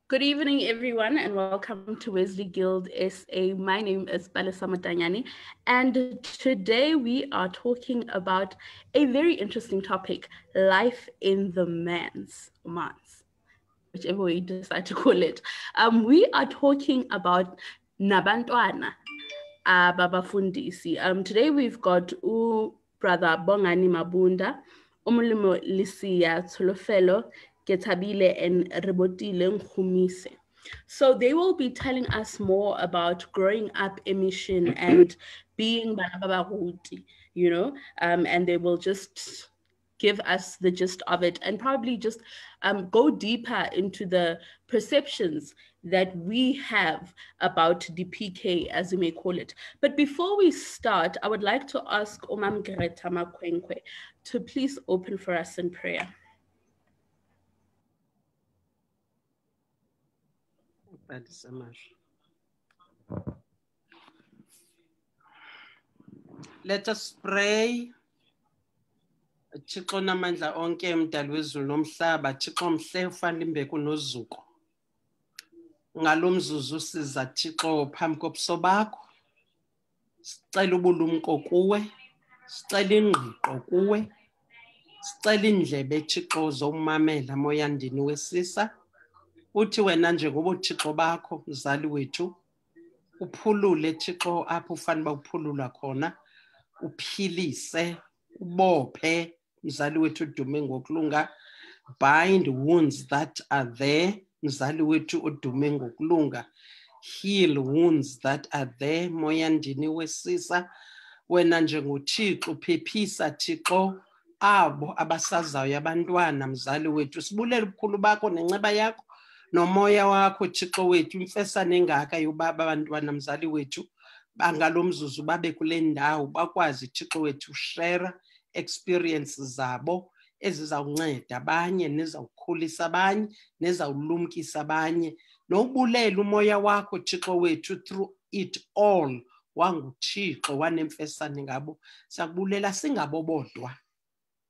Good evening, everyone, and welcome to Wesley Guild SA. My name is Palesa Matanyani, and today we are talking about a very interesting topic, life in the manse, whichever way you decide to call it. We are talking about Nabantwana, babafundisi. Today we've got Brother Bongani Mabunda, Umulimo Lisia Tolofelo, Getabile, and Rebotile Nkumise. So they will be telling us more about growing up in mission and being Baba Huti, and they will just give us the gist of it and probably just go deeper into the perceptions that we have about the PK, as we may call it. But before we start, I would like to ask Omam Greta Makwenkwe to please open for us in prayer. Thank you so much. Let us pray. Thixo namandla onke mdali wezulu nomhlaba, Thixo mhle ufana imbeko nozuko. Ngalo mzuzu siza Thixo phambi kobuso bakho. Sicela ubulumko kuwe, sicela ingqiqo kuwe, sicela indlebe Thixo zomamela moyandini wesisa. Uthi wena njengoba uThixo bakho mzali wethu uphulule Thixo apho ufanele uphulula khona, uphilise, ubophe mzali wethu udume ngokulunga, bind wounds that are there mzali wethu udume ngokulunga, heal wounds that are there moyandini wesisa. Wena njengoThixo uphephisa Thixo abo abasazayo abantwana mzali wethu, sibulela ubukhulu bakho nenceba yakho nomoya wakho Thixo wethu, imfesane engaka yobaba abantwana mzali wethu bangalomzuzu babe kule ndawo bakwazi Thixo wethu share experiences zabo ezizawunceda abanye nezawukhulisa abanye nezawulumkisa abanye, nobulela umoya wakho Thixo wethu through it all wanguThixo wanemfesane ngabo. Siyakubulela singabo bodwa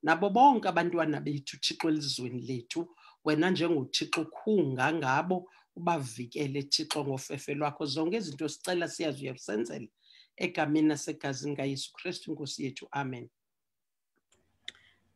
nabo bonke abantwana bethu Thixo elizweni lethu, wena njengoThixo khunga ngabo ubavikele Thixo ngofefe lwakho. Zonke izinto sicela siyazi uyasenzela egameni nasegazini kaYesu Kristu Nkosi yethu, amen.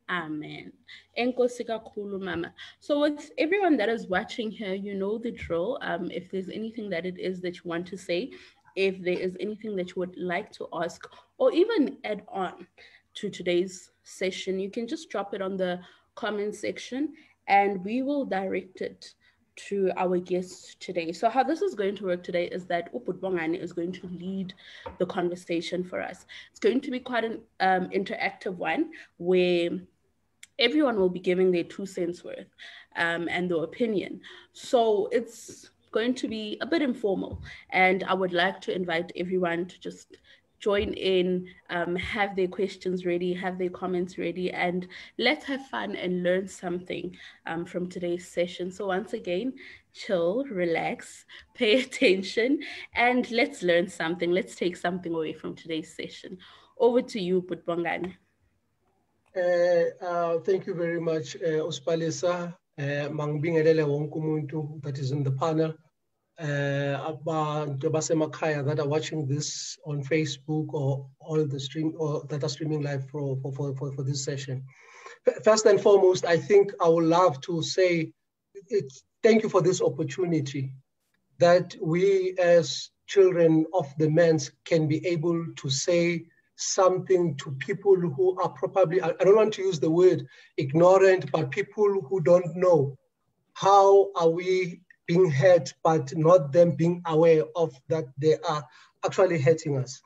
Amen. Enkosi kakhulu, Mama. So with everyone that is watching here, you know the drill. If there's anything that it is that you want to say, if there is anything that you would like to ask or even add on to today's session, you can just drop it on the comment section and we will direct it to our guests today. So how this is going to work today is that Uput Bongani is going to lead the conversation for us. It's going to be quite an interactive one where everyone will be giving their 2 cents worth and their opinion. So it's going to be a bit informal, and I would like to invite everyone to just join in, have their questions ready, have their comments ready, and let's have fun and learn something from today's session. So once again, chill, relax, pay attention, and let's learn something. Let's take something away from today's session. Over to you, Bongani. Thank you very much, Uspalesa. Mangbingelele wonke umuntu that is in the panel. Abantu basemakhaya that are watching this on Facebook or all the stream or that are streaming live for this session. First and foremost, I think I would love to say thank you for this opportunity that we as children of the manse can be able to say something to people who are probably, I don't want to use the word ignorant, but people who don't know. How are we being hurt, but not them being aware of that they are actually hurting us?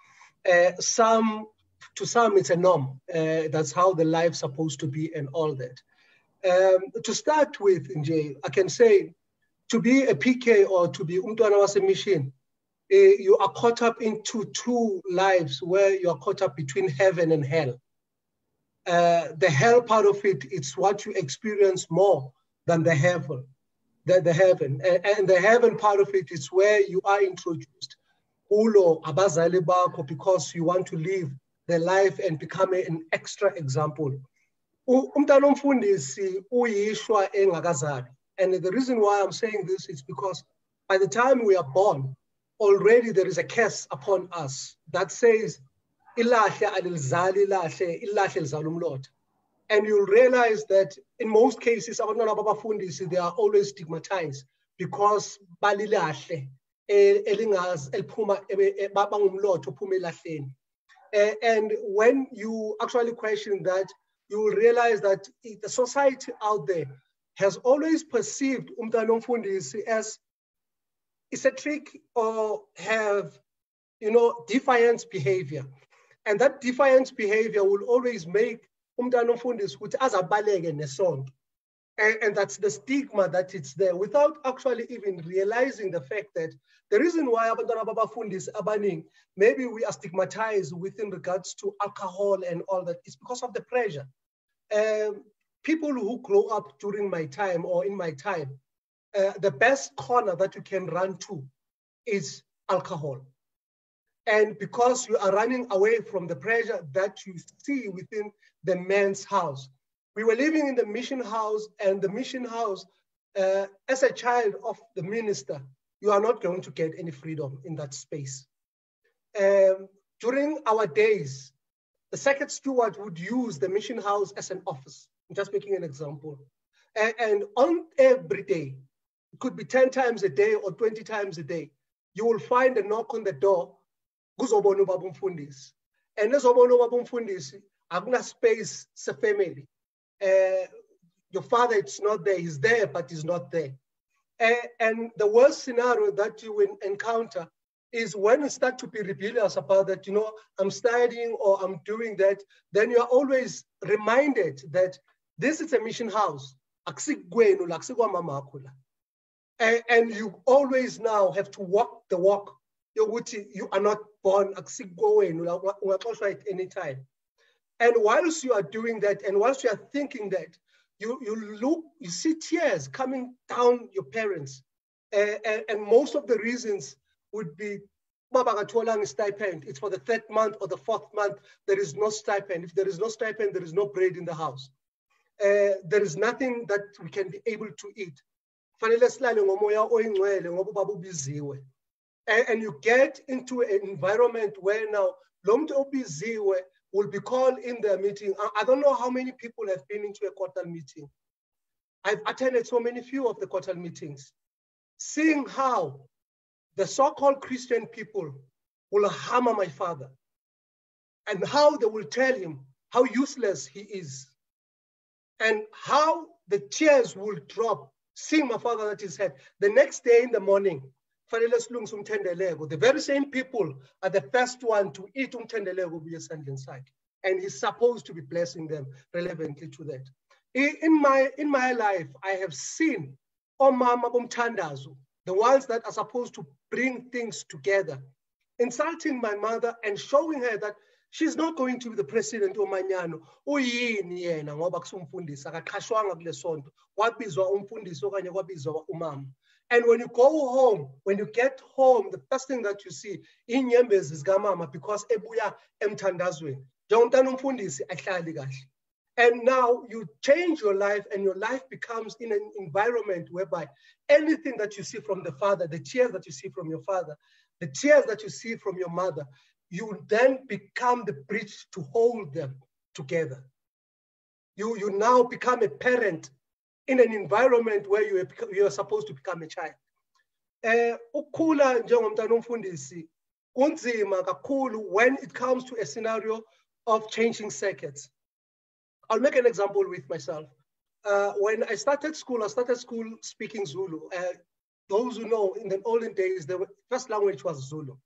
To some, it's a norm. That's how the life's supposed to be and all that. To start with, Nje, I can say, to be a PK or to be Umtwana Wase Mission, you are caught up into 2 lives where you are caught up between heaven and hell. The hell part of it, it's what you experience more than the heaven. The heaven. And the heaven part of it is where you are introduced ulo abazali bakho because you want to live the life and become an extra example. Umntana omfundisi uyishwa engakazali. And the reason why I'm saying this is because by the time we are born, already there is a curse upon us that says, "Ilahle alilzali ilahle, ilahle lizala umlotha." And you'll realize that in most cases, abantwana babafundisi, they are always stigmatized because balilahle elingazi eliphuma bangumlotha ophuma elahleni. And when you actually question that, you will realize that the society out there has always perceived umntwana omfundisi as eccentric or have, defiant behavior. And that defiant behavior will always make umntwana omfundisi ukuthi azabaleke nesonto. And that's the stigma that it's there without actually even realizing the fact that the reason why abantwana babafundisi abaningi, maybe we are stigmatized within regards to alcohol and all that, is because of the pressure. People who grow up during my time or in my time, the best corner that you can run to is alcohol. And because you are running away from the pressure that you see within the man's house. We were living in the mission house, and the mission house, as a child of the minister, you are not going to get any freedom in that space. During our days, the second steward would use the mission house as an office. I'm just making an example. And on every day, it could be 10 times a day or 20 times a day, you will find a knock on the door, kuzobona ubaba umfundisi. And ezobona ubaba umfundisi, akuna space sa family. Your father, it's not there, he's there, but he's not there. And the worst scenario that you will encounter is when you start to be rebellious about that, I'm studying or I'm doing that, then you're always reminded that this is a mission house. And you always now have to walk the walk. You are not born at any time. And whilst you are doing that, and whilst you are thinking that, you see tears coming down your parents. And most of the reasons would be, stipend. It's for the 3rd month or the 4th month, there is no stipend. If there is no stipend, there is no bread in the house. There is nothing that we can be able to eat. And you get into an environment where now will be called in their meeting. I don't know how many people have been into a quarter meeting. I've attended so many few of the quarter meetings, seeing how the so-called Christian people will hammer my father and how they will tell him how useless he is and how the tears will drop, seeing my father at his head. The next day in the morning, the very same people are the first one to eat and he's supposed to be blessing them relevantly to that. In my life, I have seen omama bomthandazo, the ones that are supposed to bring things together, insulting my mother and showing her that she's not going to be the president omanyano. Uyini yena ngoba kusumfundisi akaqhashwanga kule sonto, wabizwa umfundisi okanye kwabizwa umama. And when you go home, when you get home, the first thing that you see in inyembezi zikaMama, because ebuya emthandazweni. And now you change your life, and your life becomes in an environment whereby anything that you see from the father, the tears that you see from your father, the tears that you see from your mother, you then become the bridge to hold them together. You now become a parent in an environment where you are supposed to become a child. Ukukhula njengomntwana omfundisi kunzima kakhulu when it comes to a scenario of changing circuits. I'll make an example with myself. When I started school speaking Zulu. Those who know, in the olden days, the first language was Zulu.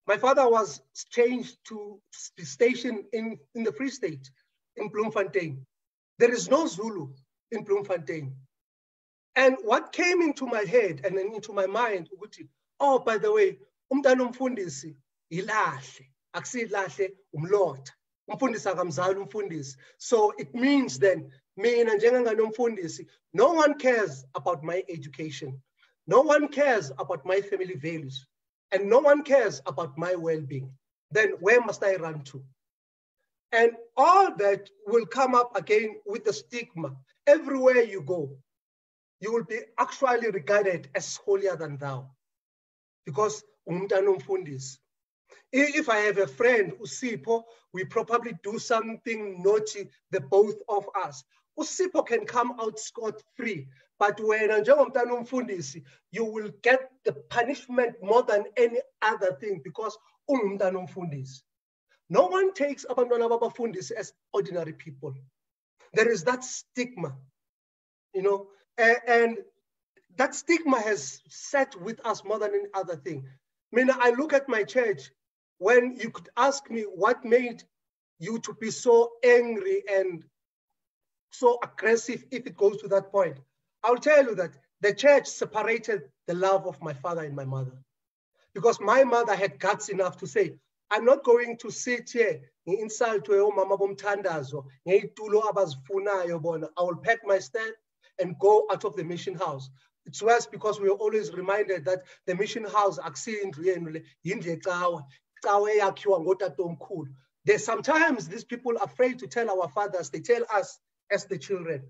My father was changed to the station in the Free State, in Bloemfontein. There is no Zulu in Bloemfontein. And what came into my head and then into my mind, oh, by the way, umntwana omfundisi ilahle, akusilahle umlotha. Umfundisi akamzali umfundisi. So it means then, mina njengengane umfundisi, no one cares about my education. No one cares about my family values. And no one cares about my well-being. Then where must I run to? And all that will come up again with the stigma everywhere you go. you will be actually regarded as holier than thou, because umntana umfundisi. If I have a friend, Usipho, we probably do something naughty, the both of us. Usipho can come out scot-free, but when njengomntana umfundisi, you will get the punishment more than any other thing because umntana umfundisi. No one takes abantwana babafundisi as ordinary people. There is that stigma, you know, and that stigma has sat with us more than any other thing. I mean, I look at my church. When you could ask me what made you to be so angry and so aggressive, if it goes to that point, I'll tell you that the church separated the love of my father and my mother. Because my mother had guts enough to say, I'm not going to sit here insult mama bomthandazo, I will pack my stand and go out of the mission house. It's worse because we are always reminded that the mission house, there's sometimes these people are afraid to tell our fathers, they tell us as the children,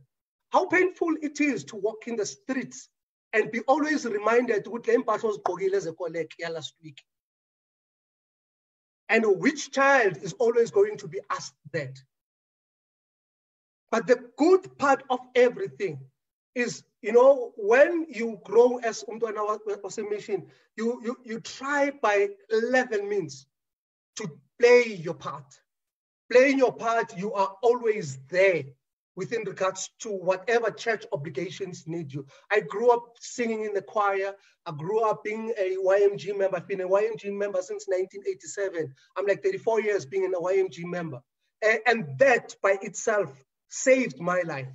how painful it is to walk in the streets and be always reminded last week. And which child is always going to be asked that? But the good part of everything is, you know, when you grow as umntwana mission, you try by 11 means to play your part. Playing your part, you are always there within regards to whatever church obligations need you. I grew up singing in the choir. I grew up being a YMG member. I've been a YMG member since 1987. I'm like 34 years being a YMG member. And that by itself saved my life.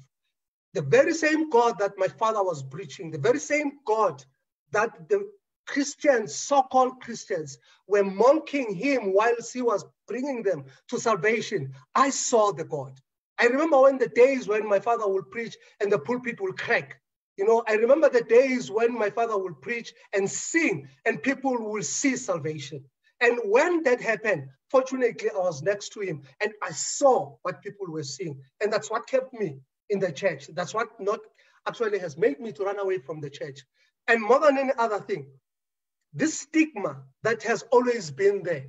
The very same God that my father was preaching, the very same God that the Christians, so-called Christians, were mocking him whilst he was bringing them to salvation. I saw the God. I remember when the days when my father would preach and the pulpit will crack. You know, I remember the days when my father would preach and sing and people will see salvation. And when that happened, fortunately, I was next to him and I saw what people were seeing. And that's what kept me in the church. That's what not actually has made me to run away from the church. And more than any other thing, this stigma that has always been there.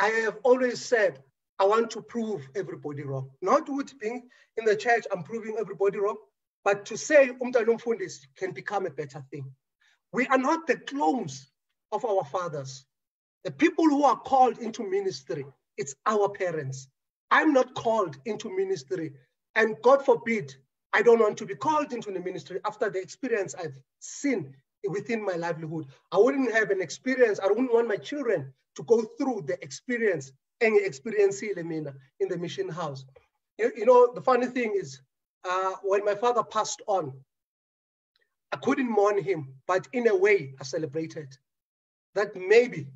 I have always said, I want to prove everybody wrong. Not with being in the church, I'm proving everybody wrong, but to say umntwana umfundisi can become a better thing. We are not the clones of our fathers. The people who are called into ministry, it's our parents. I'm not called into ministry, and God forbid, I don't want to be called into the ministry after the experience I've seen within my livelihood. I wouldn't have an experience, I wouldn't want my children to go through the experience, any experience in the mission house. You know, the funny thing is, when my father passed on, I couldn't mourn him, but in a way, I celebrated that maybe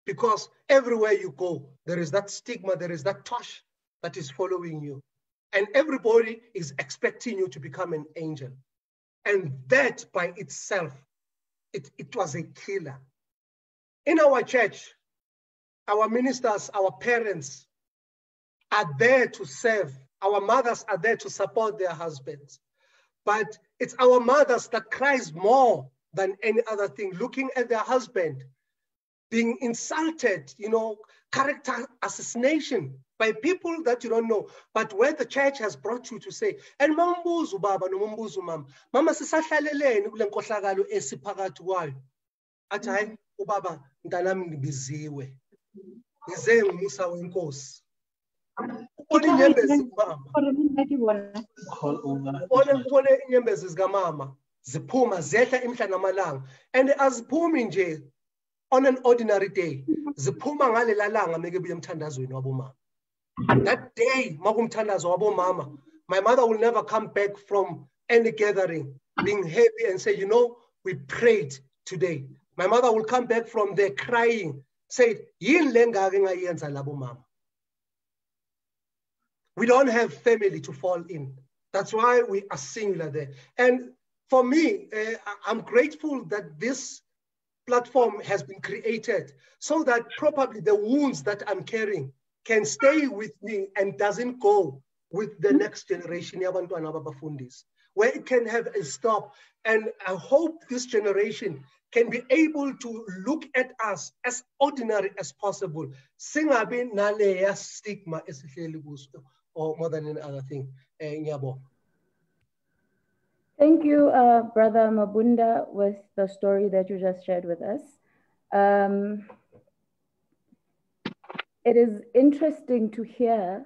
because everywhere you go, there is that stigma, there is that touch that is following you. And everybody is expecting you to become an angel. And that by itself, it was a killer. In our church, our ministers, our parents are there to serve. Our mothers are there to support their husbands. But it's our mothers that cries more than any other thing, looking at their husband being insulted, you know, character assassination by people that you don't know, but where the church has brought you to say, and mambuzu baba no mambuzu mama, mama sisahlaleleni kule nkohlakalo esiphakathi kwayo. Athi hayi ubaba mntanami ngibiziwe. Ngize ngumusa wenkosi. Ubone inyembezi mama. Ubone inyembezi zikaMama ziphuma zehla imhla namalanga, and aziphumi nje on an ordinary day. Ziphuma ngalela langa meke buye emthandazweni wabomama. That day, my mother will never come back from any gathering being happy and say, you know, we prayed today. My mother will come back from there crying, say, we don't have family to fall in. That's why we are singular there. And for me, I'm grateful that this platform has been created so that probably the wounds that I'm carrying can stay with me and doesn't go with the next generation, where it can have a stop. And I hope this generation can be able to look at us as ordinary as possible. Singabi naleya stigma or more than any other thing. Thank you, Brother Mabunda, with the story that you just shared with us. It is interesting to hear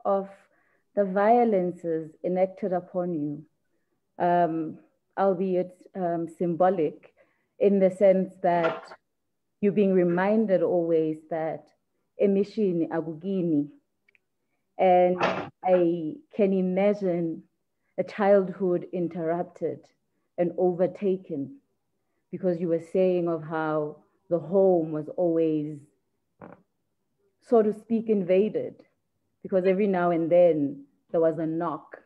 of the violences enacted upon you, albeit symbolic, in the sense that you're being reminded always that emishini agugini. And I can imagine a childhood interrupted and overtaken, because you were saying of how the home was always, so to speak, invaded, because every now and then there was a knock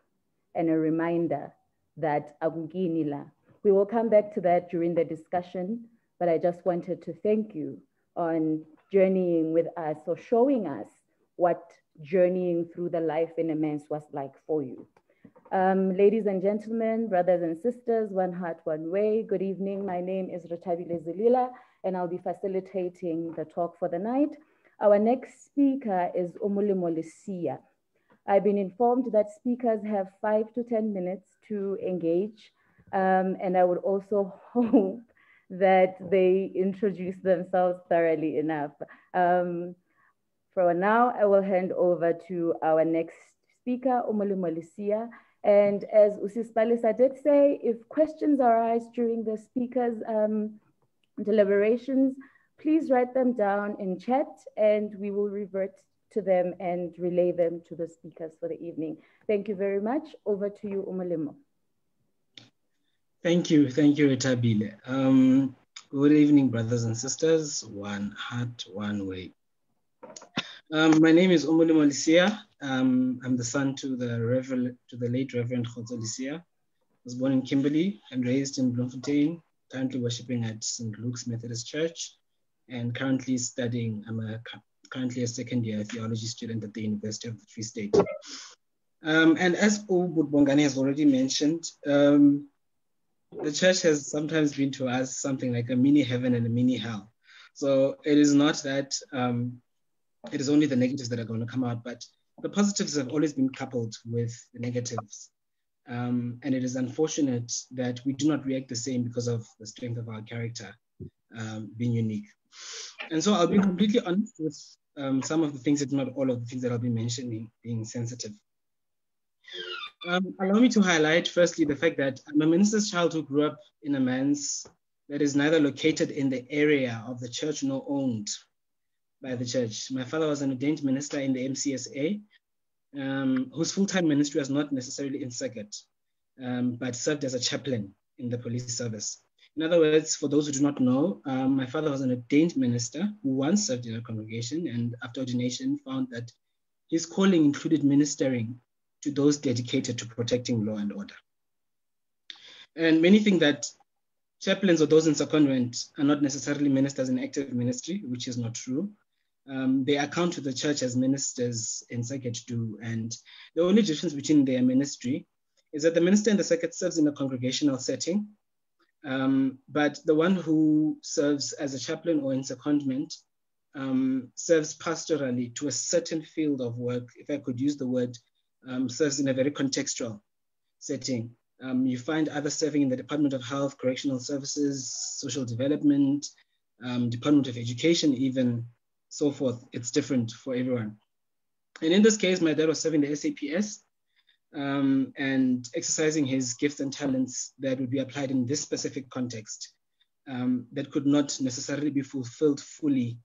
and a reminder that aguginila. We will come back to that during the discussion, but I just wanted to thank you on journeying with us or showing us what journeying through the life in a manse was like for you. Ladies and gentlemen, brothers and sisters, one heart, one way, good evening. My name is Rotabile Zilila, and I'll be facilitating the talk for the night. Our next speaker is Umulimo Lisia. I've been informed that speakers have 5 to 10 minutes to engage, and I would also hope that they introduce themselves thoroughly enough. For now, I will hand over to our next speaker, Umulimo Lisia. And as Usis Palisa did say, if questions arise during the speakers' deliberations, please write them down in chat and we will revert to them and relay them to the speakers for the evening. Thank you very much. Over to you, Umulimo. Thank you, Etabile. Good evening, brothers and sisters. One heart, one way. My name is Umulimo Lisia. I'm the son to the late Reverend Khotso Lisia. I was born in Kimberley and raised in Bloemfontein, currently worshiping at St. Luke's Methodist Church, and currently studying. I'm currently a second-year theology student at the University of the Free State. And as Ubud Bongani has already mentioned, the church has sometimes been to us something like a mini heaven and a mini hell. So it is not that it is only the negatives that are going to come out, but the positives have always been coupled with the negatives. And it is unfortunate that we do not react the same because of the strength of our character being unique. And so I'll be completely honest with some of the things, if not all of the things that I'll be mentioning, being sensitive. Allow me to highlight firstly the fact that I'm a minister's child who grew up in a manse that is neither located in the area of the church nor owned by the church. My father was an ordained minister in the MCSA, whose full-time ministry was not necessarily in circuit, but served as a chaplain in the police service. In other words, for those who do not know, my father was an ordained minister who once served in a congregation, and after ordination found that his calling included ministering to those dedicated to protecting law and order. And many think that chaplains or those in secondment are not necessarily ministers in active ministry, which is not true. They account to the church as ministers in circuit do. And the only difference between their ministry is that the minister in the circuit serves in a congregational setting, but the one who serves as a chaplain or in secondment serves pastorally to a certain field of work, if I could use the word, serves in a very contextual setting. You find others serving in the Department of Health, Correctional Services, Social Development, Department of Education, even so forth. It's different for everyone. And in this case, my dad was serving the SAPS and exercising his gifts and talents that would be applied in this specific context that could not necessarily be fulfilled fully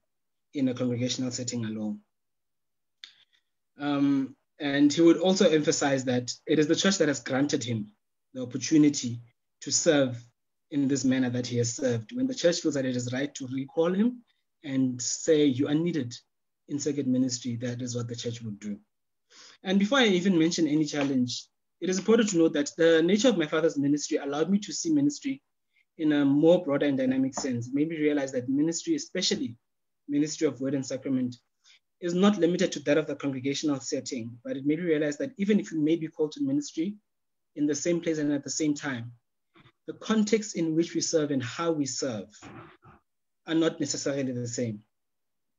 in a congregational setting alone. And he would also emphasize that it is the church that has granted him the opportunity to serve in this manner that he has served. When the church feels that it is right to recall him and say, you are needed in circuit ministry, that is what the church would do. And before I even mention any challenge, it is important to note that the nature of my father's ministry allowed me to see ministry in a more broader and dynamic sense. It made me realize that ministry, especially ministry of word and sacrament, is not limited to that of the congregational setting, but it made me realize that even if you may be called to ministry in the same place and at the same time, the context in which we serve and how we serve are not necessarily the same.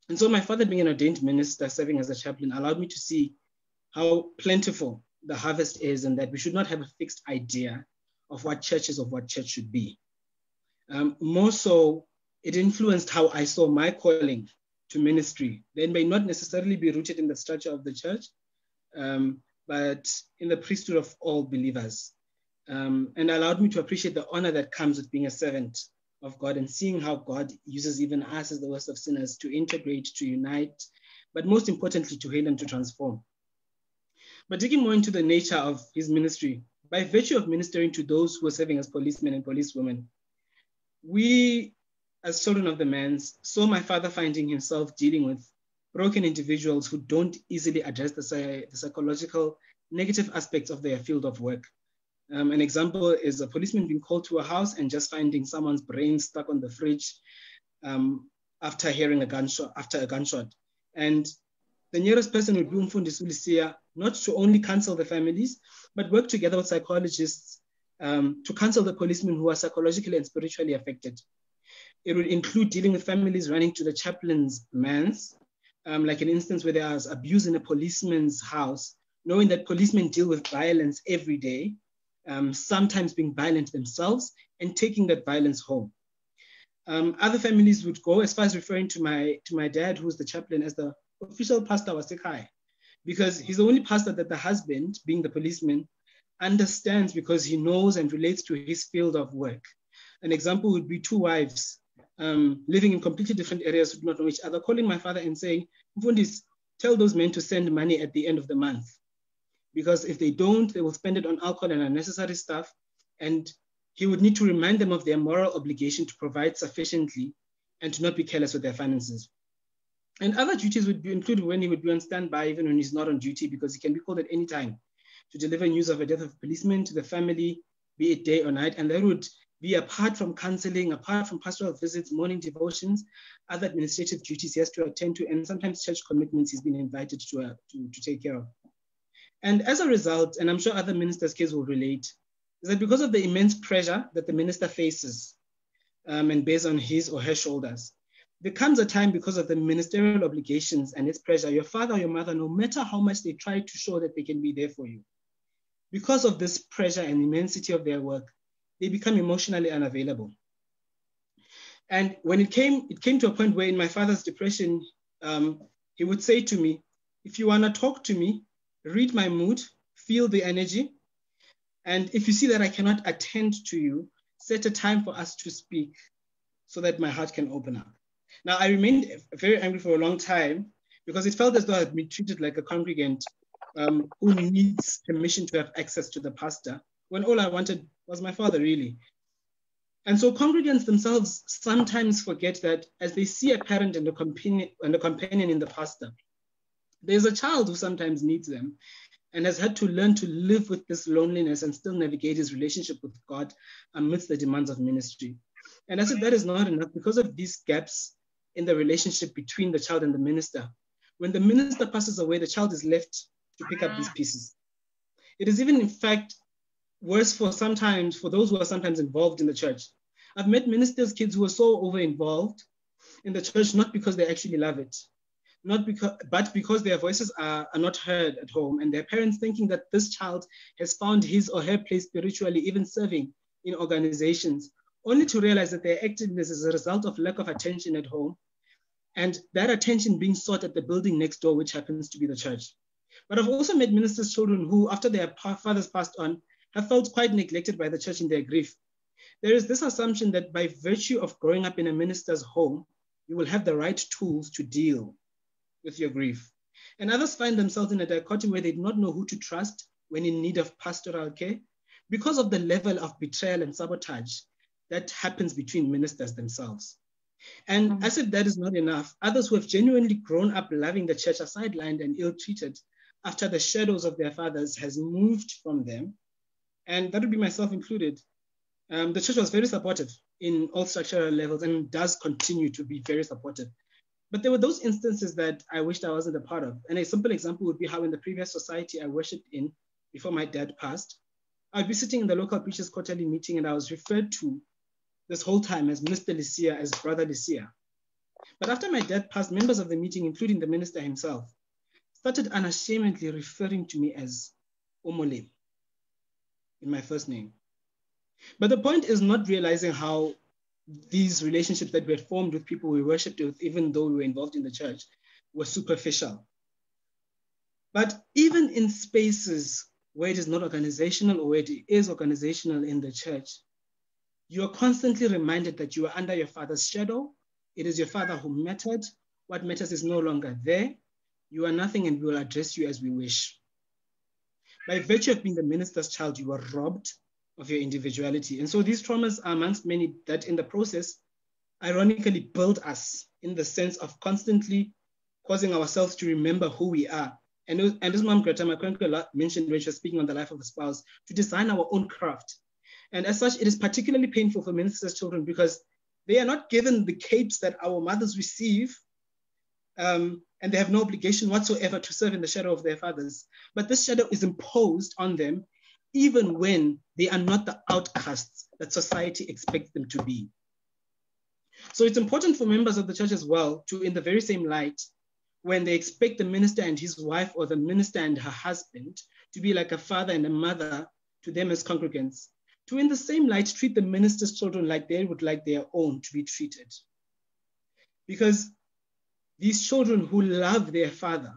And so my father, being an ordained minister, serving as a chaplain, allowed me to see how plentiful the harvest is, and that we should not have a fixed idea of what church is, of what church should be. More so, it influenced how I saw my calling to ministry. They may not necessarily be rooted in the structure of the church, but in the priesthood of all believers. And allowed me to appreciate the honor that comes with being a servant of God and seeing how God uses even us as the worst of sinners to integrate, to unite, but most importantly, to heal and to transform. But digging more into the nature of his ministry, by virtue of ministering to those who are serving as policemen and policewomen, we, as children of the manse, saw my father finding himself dealing with broken individuals who don't easily address the psychological negative aspects of their field of work. An example is a policeman being called to a house and just finding someone's brain stuck on the fridge after hearing a gunshot. And the nearest person would be Umfundisi Ulisia, not to only counsel the families, but work together with psychologists to counsel the policemen who are psychologically and spiritually affected. It would include dealing with families running to the chaplain's manse, like an instance where there was abuse in a policeman's house, knowing that policemen deal with violence every day, sometimes being violent themselves and taking that violence home. Other families would go as far as referring to my dad, who's the chaplain, as the official pastor was Sekai, because he's the only pastor that the husband, being the policeman, understands because he knows and relates to his field of work. An example would be two wives living in completely different areas who do not know each other, calling my father and saying, Mfundis, tell those men to send money at the end of the month. Because if they don't, they will spend it on alcohol and unnecessary stuff. And he would need to remind them of their moral obligation to provide sufficiently and to not be careless with their finances. And other duties would be included when he would be on standby, even when he's not on duty, because he can be called at any time to deliver news of a death of a policeman to the family, be it day or night. And that would be apart from counseling, apart from pastoral visits, morning devotions, other administrative duties he has to attend to, and sometimes church commitments he's been invited to take care of. And as a result, and I'm sure other ministers' kids will relate, is that because of the immense pressure that the minister faces and bears on his or her shoulders, there comes a time because of the ministerial obligations and its pressure, your father or your mother, no matter how much they try to show that they can be there for you, because of this pressure and immensity of their work, they become emotionally unavailable. And when it came to a point where in my father's depression, he would say to me, if you want to talk to me, read my mood, feel the energy. And if you see that I cannot attend to you, set a time for us to speak so that my heart can open up. Now, I remained very angry for a long time because it felt as though I had been treated like a congregant who needs permission to have access to the pastor, when all I wanted was my father, really. And so congregants themselves sometimes forget that as they see a parent and a companion in the pastor, there's a child who sometimes needs them and has had to learn to live with this loneliness and still navigate his relationship with God amidst the demands of ministry. And I said that is not enough because of these gaps in the relationship between the child and the minister. When the minister passes away, the child is left to pick up these pieces. It is even, in fact, worse for those who are sometimes involved in the church. I've met ministers' kids who are so over-involved in the church, not because they actually love it, but because their voices are not heard at home, and their parents thinking that this child has found his or her place spiritually, even serving in organizations, only to realize that their activeness is a result of lack of attention at home, and that attention being sought at the building next door, which happens to be the church. But I've also met ministers' children who, after their fathers passed on, have felt quite neglected by the church in their grief. There is this assumption that by virtue of growing up in a minister's home, you will have the right tools to deal with your grief. And others find themselves in a dichotomy where they do not know who to trust when in need of pastoral care because of the level of betrayal and sabotage that happens between ministers themselves. And I said that is not enough. Others who have genuinely grown up loving the church are sidelined and ill-treated after the shadows of their fathers has moved from them. And that would be myself included. The church was very supportive in all structural levels and does continue to be very supportive. But there were those instances that I wished I wasn't a part of. And a simple example would be how in the previous society I worshipped in before my dad passed, I'd be sitting in the local preachers' quarterly meeting and I was referred to this whole time as Mr. Lysia, as Brother Lysia. But after my dad passed, members of the meeting, including the minister himself, started unashamedly referring to me as Omolem in my first name. But the point is not realizing how these relationships that we had formed with people we worshipped with, even though we were involved in the church, were superficial. But even in spaces where it is not organizational or where it is organizational in the church, you are constantly reminded that you are under your father's shadow. It is your father who mattered. What matters is no longer there. You are nothing and we will address you as we wish. By virtue of being the minister's child, you are robbed of your individuality. And so these traumas are amongst many that in the process, ironically build us in the sense of constantly causing ourselves to remember who we are. And as Mom Greta McCrankle mentioned when she was speaking on the life of the spouse, to design our own craft. And as such, it is particularly painful for ministers' children because they are not given the capes that our mothers receive, and they have no obligation whatsoever to serve in the shadow of their fathers. But this shadow is imposed on them even when they are not the outcasts that society expects them to be. So it's important for members of the church as well to, in the very same light, when they expect the minister and his wife or the minister and her husband to be like a father and a mother to them as congregants, to in the same light treat the minister's children like they would like their own to be treated. Because these children who love their father,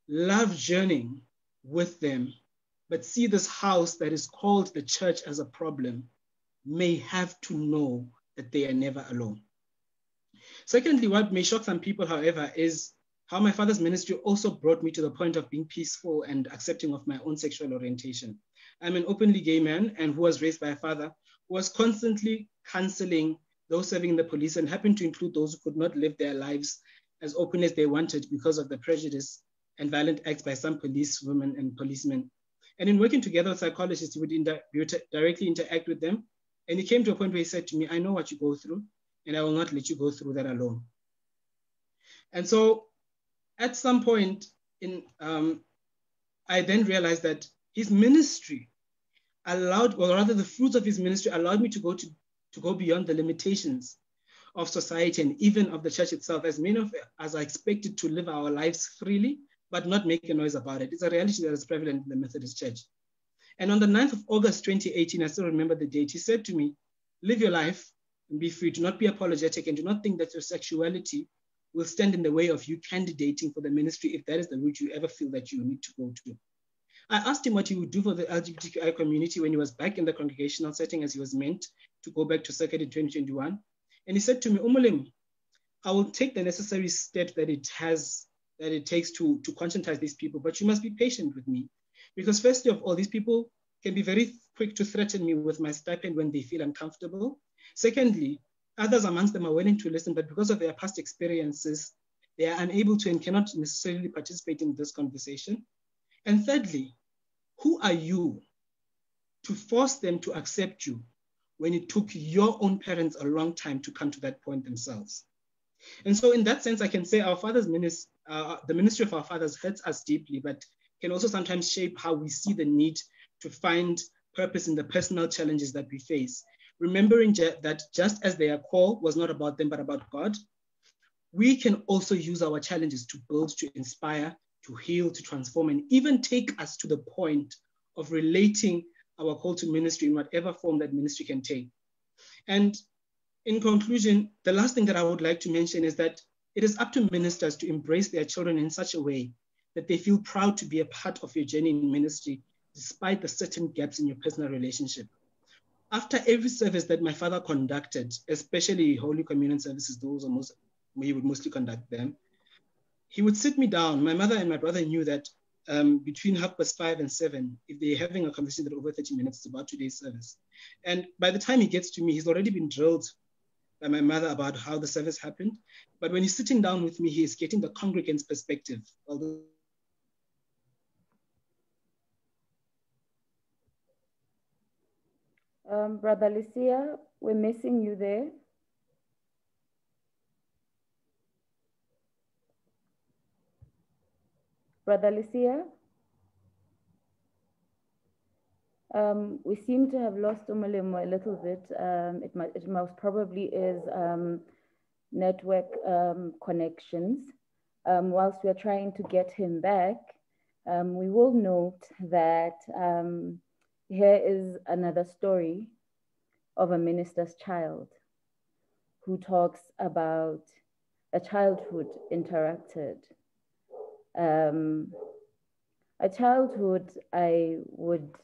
love journeying with them, but see this house that is called the church as a problem, may have to know that they are never alone. Secondly, what may shock some people, however, is how my father's ministry also brought me to the point of being peaceful and accepting of my own sexual orientation. I'm an openly gay man and who was raised by a father who was constantly counseling those serving in the police and happened to include those who could not live their lives as open as they wanted because of the prejudice and violent acts by some police women and policemen. And in working together with psychologists, he would directly interact with them. And he came to a point where he said to me, I know what you go through, and I will not let you go through that alone. And so at some point, I then realized that his ministry allowed, or rather the fruits of his ministry allowed me to go beyond the limitations of society and even of the church itself, as many of us are expected to live our lives freely, but not make a noise about it. It's a reality that is prevalent in the Methodist Church. And on the 9th of August, 2018, I still remember the date, he said to me, live your life and be free. Do not be apologetic and do not think that your sexuality will stand in the way of you candidating for the ministry if that is the route you ever feel that you need to go to. I asked him what he would do for the LGBTQI community when he was back in the congregational setting as he was meant to go back to circuit in 2021. And he said to me, Umulem, I will take the necessary steps that it takes to conscientize these people, but you must be patient with me. Because firstly of all, these people can be very quick to threaten me with my stipend when they feel uncomfortable. Secondly, others amongst them are willing to listen, but because of their past experiences, they are unable to and cannot necessarily participate in this conversation. And thirdly, who are you to force them to accept you when it took your own parents a long time to come to that point themselves? And so in that sense, I can say the ministry of our fathers hurts us deeply, but can also sometimes shape how we see the need to find purpose in the personal challenges that we face. Remembering that just as their call was not about them, but about God, we can also use our challenges to build, to inspire, to heal, to transform, and even take us to the point of relating our call to ministry in whatever form that ministry can take. And in conclusion, the last thing that I would like to mention is that it is up to ministers to embrace their children in such a way that they feel proud to be a part of your journey in ministry, despite the certain gaps in your personal relationship. After every service that my father conducted, especially Holy Communion services, those are where he would mostly conduct them, he would sit me down. My mother and my brother knew that between 5:30 and 7, if they're having a conversation that over 30 minutes, it's about today's service. And by the time he gets to me, he's already been drilled by my mother about how the service happened. But when he's sitting down with me, he is getting the congregant's perspective. Brother Lysia, we're missing you there. Brother Lucia? We seem to have lost Umulimo a little bit. It most probably is network connections. Whilst we are trying to get him back, we will note that here is another story of a minister's child who talks about a childhood interrupted. A childhood, I would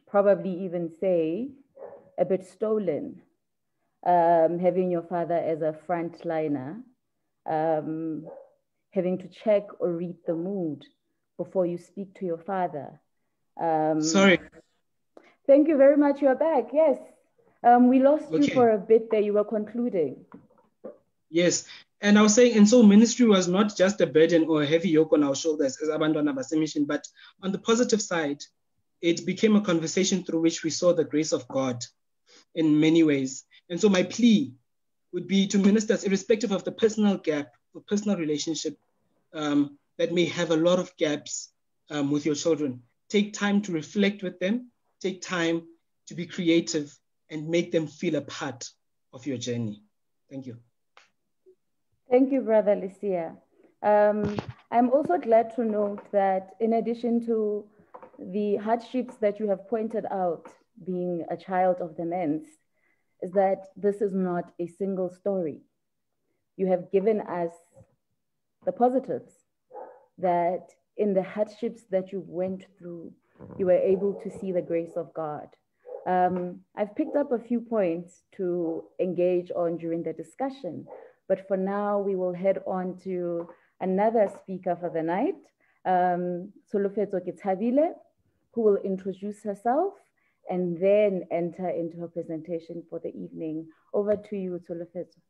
probably even say a bit stolen, having your father as a frontliner, having to check or read the mood before you speak to your father. Sorry. Thank you very much. You're back. Yes. We lost you for a bit there. You were concluding. Yes. And I was saying, and so ministry was not just a burden or a heavy yoke on our shoulders as Abantwana Basemission, but on the positive side, it became a conversation through which we saw the grace of God in many ways. And so my plea would be to ministers, irrespective of the personal gap, the personal relationship that may have a lot of gaps with your children. Take time to reflect with them, take time to be creative and make them feel a part of your journey. Thank you. Thank you, Brother Lucia. I'm also glad to note that in addition to the hardships that you have pointed out, being a child of the manse, is that this is not a single story. You have given us the positives, that in the hardships that you went through, you were able to see the grace of God. I've picked up a few points to engage on during the discussion, but for now, we will head on to another speaker for the night, Solofetso Kitabile, who will introduce herself and then enter into her presentation for the evening. Over to you, Solofetso.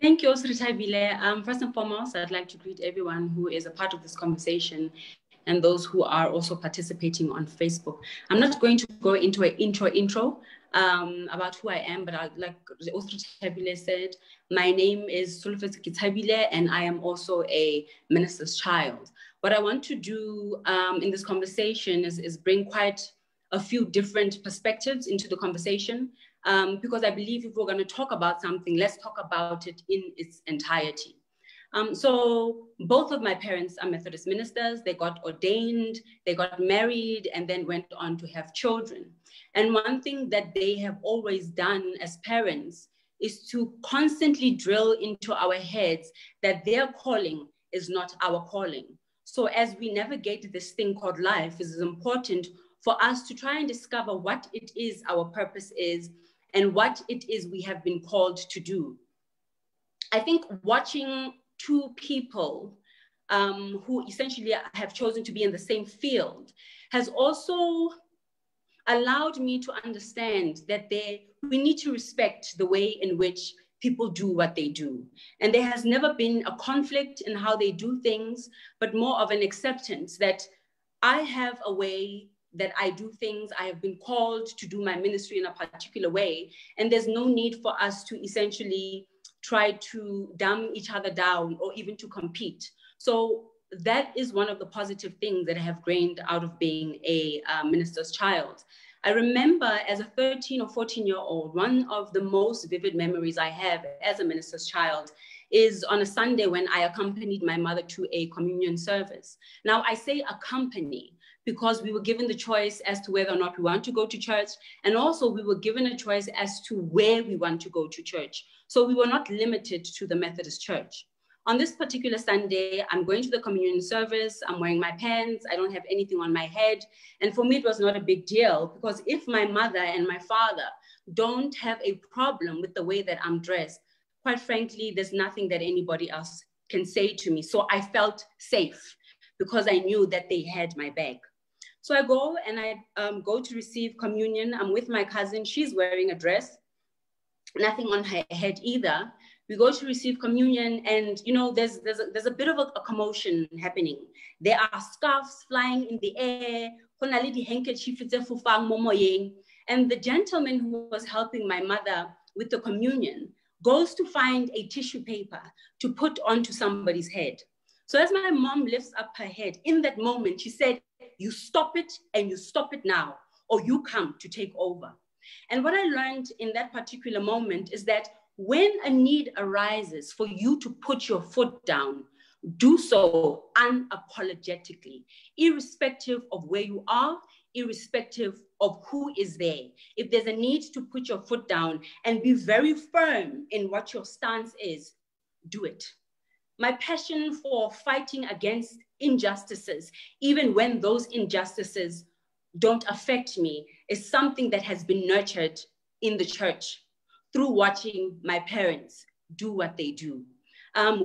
Thank you, Osritabile. First and foremost, I'd like to greet everyone who is a part of this conversation and those who are also participating on Facebook. I'm not going to go into an intro about who I am, but like Osritabile said, my name is Solofetso Kitabile, and I am also a minister's child. What I want to do in this conversation is bring quite a few different perspectives into the conversation, because I believe if we're going to talk about something, let's talk about it in its entirety. So both of my parents are Methodist ministers. They got ordained, they got married, and then went on to have children. And one thing that they have always done as parents is to constantly drill into our heads that their calling is not our calling. So as we navigate this thing called life, it is important for us to try and discover what it is our purpose is and what it is we have been called to do. I think watching two people who essentially have chosen to be in the same field has also allowed me to understand that we need to respect the way in which people do what they do. And there has never been a conflict in how they do things, but more of an acceptance that I have a way that I do things. I have been called to do my ministry in a particular way. And there's no need for us to essentially try to dumb each other down or even to compete. So that is one of the positive things that I have gained out of being a minister's child. I remember as a 13 or 14-year-old, one of the most vivid memories I have as a minister's child is on a Sunday when I accompanied my mother to a communion service. Now I say accompany because we were given the choice as to whether or not we want to go to church. And also we were given a choice as to where we want to go to church. So we were not limited to the Methodist Church. On this particular Sunday, I'm going to the communion service. I'm wearing my pants. I don't have anything on my head. And for me, it was not a big deal because if my mother and my father don't have a problem with the way that I'm dressed, quite frankly, there's nothing that anybody else can say to me. So I felt safe because I knew that they had my back. So I go and I go to receive communion. I'm with my cousin. She's wearing a dress, nothing on her head either. We go to receive communion and, you know, there's a bit of a commotion happening. There are scarves flying in the air. And the gentleman who was helping my mother with the communion goes to find a tissue paper to put onto somebody's head. So as my mom lifts up her head, in that moment, she said, you stop it and you stop it now, or you come to take over. And what I learned in that particular moment is that when a need arises for you to put your foot down, do so unapologetically, irrespective of where you are, irrespective of who is there. If there's a need to put your foot down and be very firm in what your stance is, do it. My passion for fighting against injustices, even when those injustices don't affect me, is something that has been nurtured in the church through watching my parents do what they do.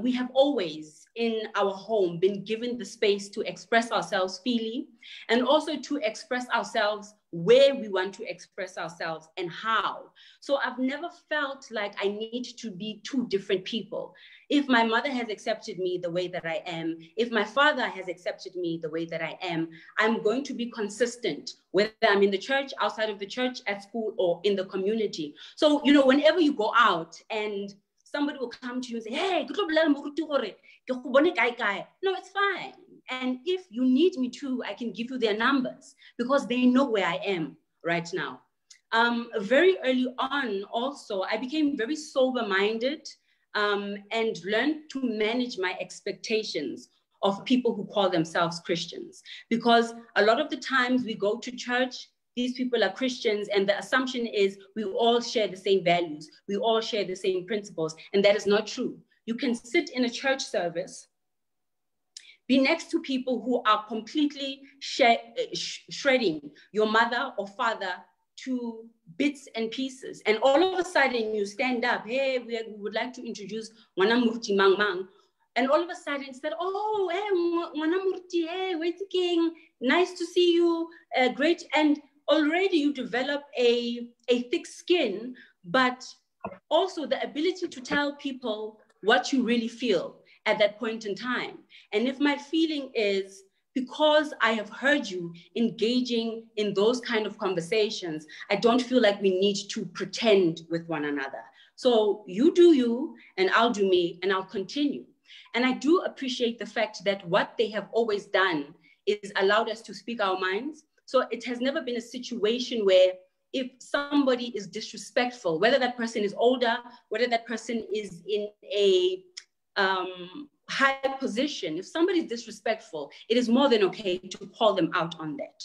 We have always in our home been given the space to express ourselves freely, and also to express ourselves where we want to express ourselves and how. So I've never felt like I need to be two different people. If my mother has accepted me the way that I am, if my father has accepted me the way that I am, I'm going to be consistent, whether I'm in the church, outside of the church, at school, or in the community. So, you know, whenever you go out and somebody will come to you and say, hey, no, it's fine. And if you need me to, I can give you their numbers because they know where I am right now. Very early on also, I became very sober-minded and learned to manage my expectations of people who call themselves Christians. Because a lot of the times we go to church, these people are Christians, and the assumption is we all share the same values, we all share the same principles, and that is not true. You can sit in a church service, be next to people who are completely shredding your mother or father to bits and pieces, and all of a sudden you stand up, hey, we would like to introduce Wana Murti Mang Mang, and all of a sudden instead, oh, hey, Wana Murti, hey, waiting, nice to see you, great, and already you develop a thick skin, but also the ability to tell people what you really feel at that point in time. And if my feeling is, because I have heard you engaging in those kind of conversations, I don't feel like we need to pretend with one another. So you do you, and I'll do me, and I'll continue. And I do appreciate the fact that what they have always done is allowed us to speak our minds. So it has never been a situation where if somebody is disrespectful, whether that person is older, whether that person is in a high position, if somebody is disrespectful, it is more than okay to call them out on that.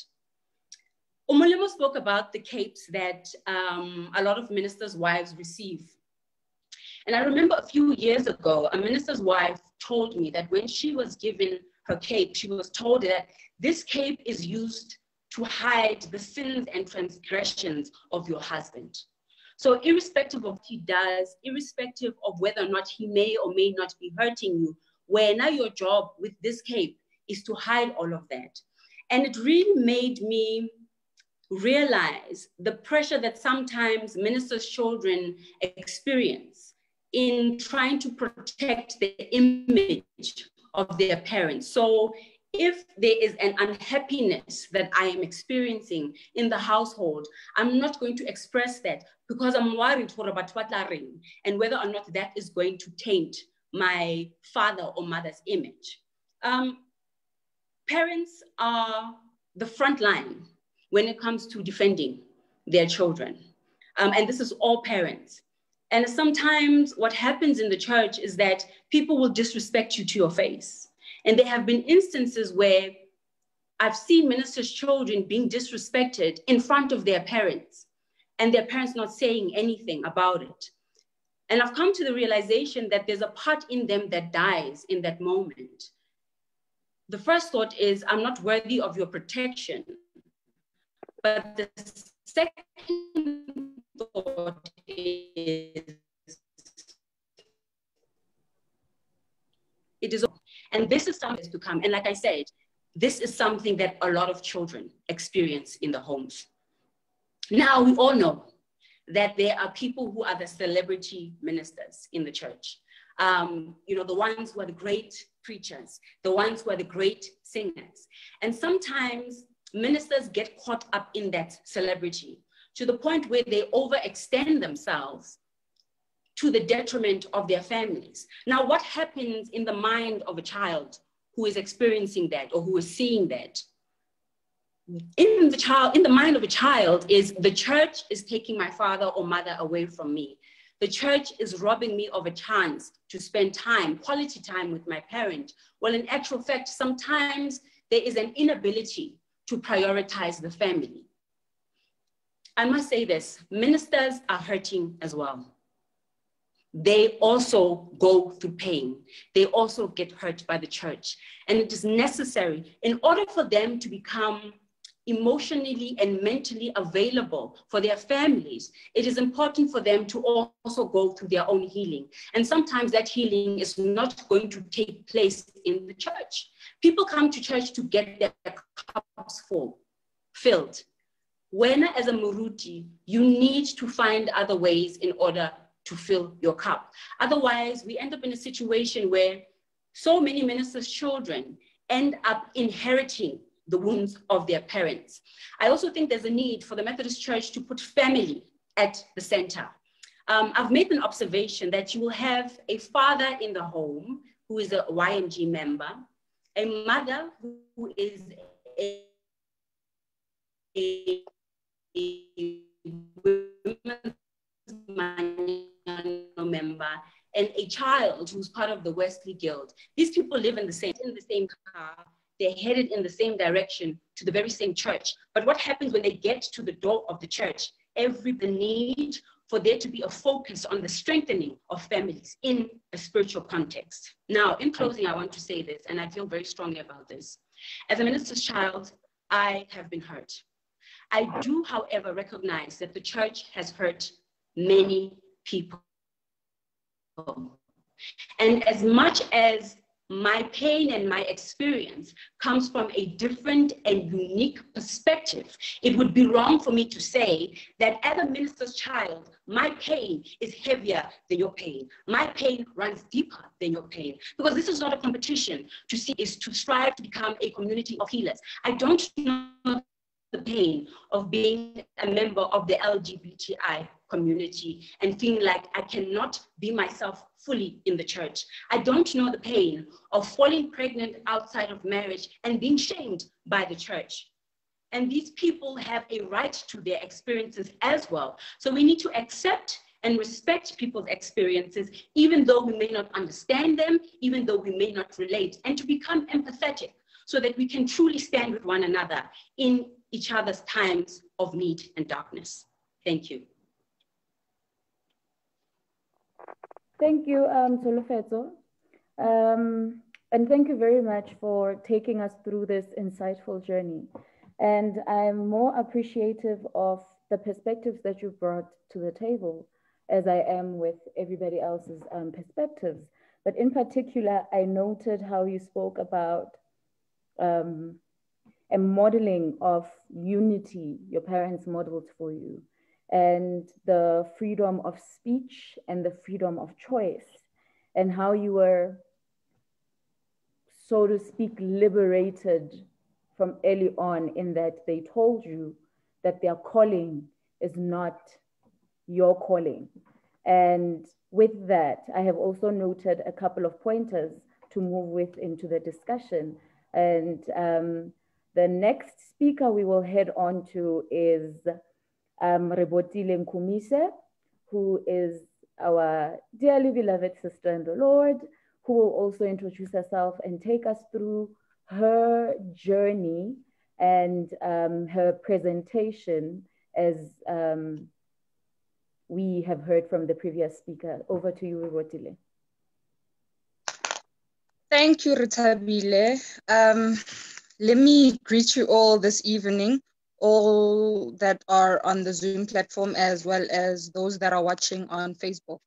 Omolemo spoke about the capes that a lot of ministers' wives receive. And I remember a few years ago, a minister's wife told me that when she was given her cape, she was told that this cape is used to hide the sins and transgressions of your husband. So irrespective of what he does, irrespective of whether or not he may or may not be hurting you, where now your job with this cape is to hide all of that. And it really made me realize the pressure that sometimes ministers' children experience in trying to protect the image of their parents. So if there is an unhappiness that I am experiencing in the household, I'm not going to express that because I'm worried for about what and whether or not that is going to taint my father or mother's image. Parents are the front line when it comes to defending their children. And this is all parents. And sometimes what happens in the church is that people will disrespect you to your face. And there have been instances where I've seen ministers' children being disrespected in front of their parents and their parents not saying anything about it. And I've come to the realization that there's a part in them that dies in that moment. The first thought is, I'm not worthy of your protection. But the second thought is, it is, and this is something to come. And like I said, this is something that a lot of children experience in the homes. Now, we all know that there are people who are the celebrity ministers in the church. You know, the ones who are the great preachers, the ones who are the great singers. And sometimes ministers get caught up in that celebrity to the point where they overextend themselves to the detriment of their families. Now, what happens in the mind of a child who is experiencing that or who is seeing that. In the mind of a child is the church is taking my father or mother away from me. The church is robbing me of a chance to spend time, quality time with my parent. Well, in actual fact, sometimes there is an inability to prioritize the family. I must say this, ministers are hurting as well. They also go through pain. They also get hurt by the church. And it is necessary in order for them to become emotionally and mentally available for their families. It is important for them to also go through their own healing. And sometimes that healing is not going to take place in the church. People come to church to get their cups filled. When as a Muruti, you need to find other ways in order to fill your cup. Otherwise, we end up in a situation where so many ministers' children end up inheriting the wounds of their parents. I also think there's a need for the Methodist Church to put family at the center. I've made an observation that you will have a father in the home who is a YMG member, a mother who is a women's member, and a child who's part of the Wesley Guild. These people live in the same car. They're headed in the same direction to the very same church. But what happens when they get to the door of the church? The need for there to be a focus on the strengthening of families in a spiritual context. Now, in closing, I want to say this, and I feel very strongly about this. As a minister's child, I have been hurt. I do, however, recognize that the church has hurt many people. And as much as my pain and my experience comes from a different and unique perspective, it would be wrong for me to say that as a minister's child, my pain is heavier than your pain. My pain runs deeper than your pain, because this is not a competition is to strive to become a community of healers. I don't know the pain of being a member of the LGBTI community and feeling like I cannot be myself fully in the church. I don't know the pain of falling pregnant outside of marriage and being shamed by the church. And these people have a right to their experiences as well. So we need to accept and respect people's experiences, even though we may not understand them, even though we may not relate, and to become empathetic so that we can truly stand with one another in each other's times of need and darkness. Thank you. Thank you, Tolofeto. And thank you very much for taking us through this insightful journey. And I'm more appreciative of the perspectives that you brought to the table, as I am with everybody else's perspectives. But in particular, I noted how you spoke about a modeling of unity your parents modeled for you, and the freedom of speech and the freedom of choice, and how you were, so to speak, liberated from early on, in that they told you that their calling is not your calling. And with that, I have also noted a couple of pointers to move with into the discussion. And the next speaker we will head on to is Rebotile Nkumise, who is our dearly beloved sister in the Lord, who will also introduce herself and take us through her journey and her presentation, as we have heard from the previous speaker. Over to you, Rebotile. Thank you, Ritabile. Let me greet you all this evening, all that are on the Zoom platform, as well as those that are watching on Facebook.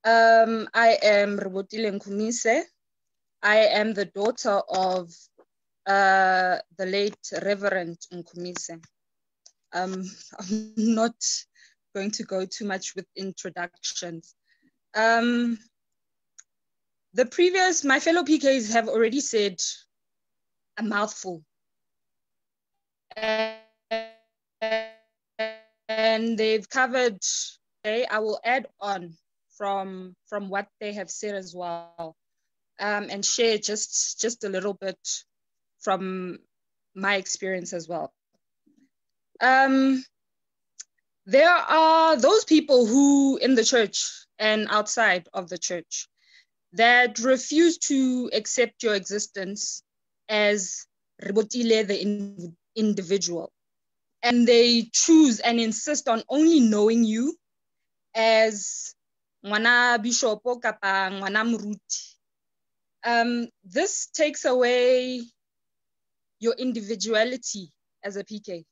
I am Rebotile Nkumise. I am the daughter of the late Reverend Nkumise. I'm not going to go too much with introductions. My fellow PKs have already said a mouthful. And they've covered, I will add on from what they have said as well. and share just a little bit from my experience as well. There are those people who in the church and outside of the church that refuse to accept your existence as Rebotile, the individual. And they choose and insist on only knowing you as Ngwana Bishopo kapa Ngwana Moruti. This takes away your individuality as a PK.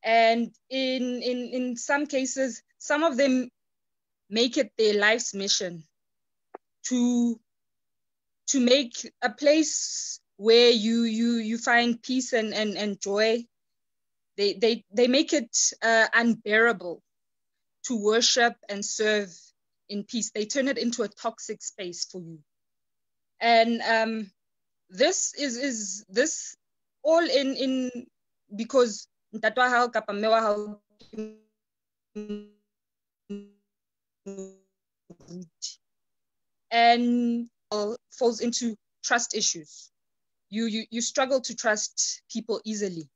And in some cases, some of them make it their life's mission to make a place where you find peace and joy. They make it unbearable to worship and serve in peace. They turn it into a toxic space for you. And this is this all in because Ntatwa hao kapa mme wa hao and falls into trust issues. You struggle to trust people easily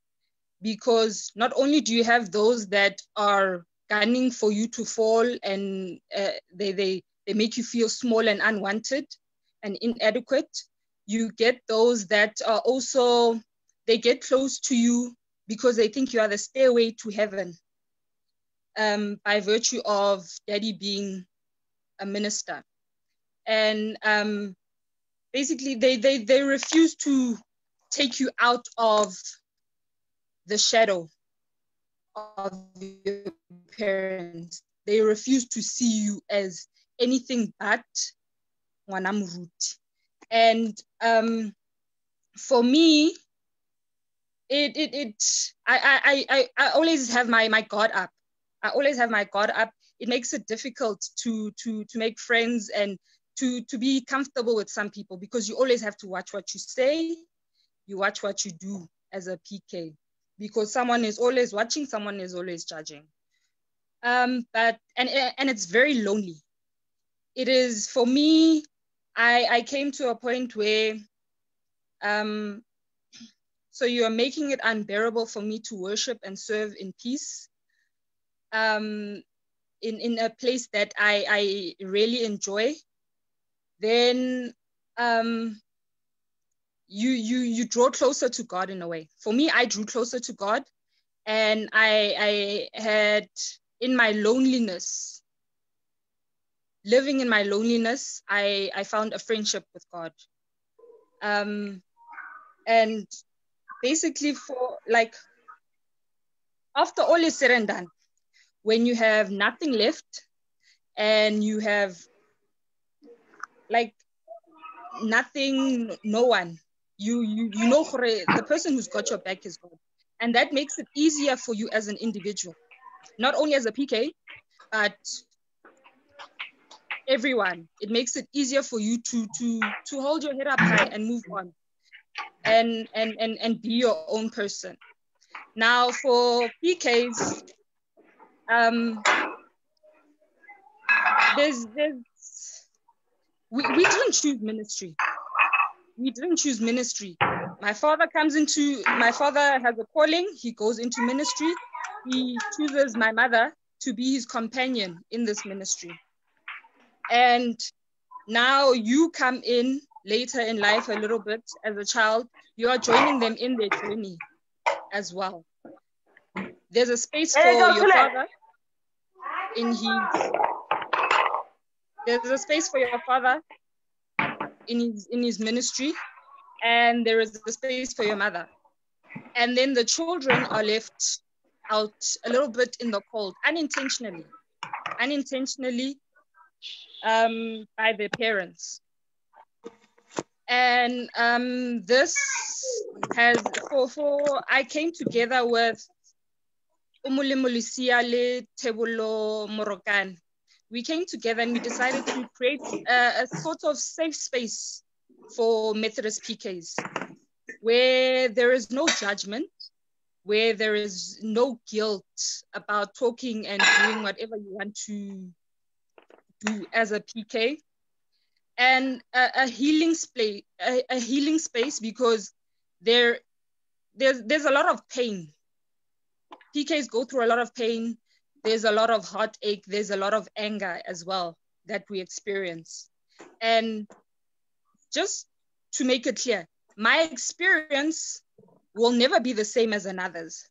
because not only do you have those that are gunning for you to fall and they make you feel small and unwanted and inadequate, you get those that are also, they get close to you because they think you are the stairway to heaven by virtue of daddy being a minister. And basically they refuse to take you out of the shadow of your parents. They refuse to see you as anything but Ngwana Moruti. And for me, I always have my guard up. I always have my guard up. It makes it difficult to make friends and to be comfortable with some people because you always have to watch what you say, you watch what you do as a PK because someone is always watching, someone is always judging. But it's very lonely. It is, for me, I came to a point where so you are making it unbearable for me to worship and serve in peace in a place that I really enjoy. Then you draw closer to God in a way. For me, I drew closer to God, and I had, in my loneliness, living in my loneliness, I found a friendship with God. And basically, for like, after all is said and done, when you have nothing left and you have like nothing, no one, you know the person who's got your back is God. And that makes it easier for you as an individual, not only as a PK, but everyone. It makes it easier for you to hold your head up high and move on and be your own person. Now for PKs, we didn't choose ministry. We didn't choose ministry. My father has a calling. He goes into ministry. He chooses my mother to be his companion in this ministry. And now you come in later in life a little bit as a child. You are joining them in their journey as well. There's a space for your father in his ministry, and there is a space for your mother. And then the children are left out a little bit in the cold, unintentionally by their parents. And this has, I came together with Umule le Tebolo Morokan. We came together and we decided to create a sort of safe space for Methodist PKs, where there is no judgment, where there is no guilt about talking and doing whatever you want to do as a PK. and a healing space, because there's a lot of pain. PKs go through a lot of pain. There's a lot of heartache. There's a lot of anger as well that we experience. And just to make it clear, my experience will never be the same as another's.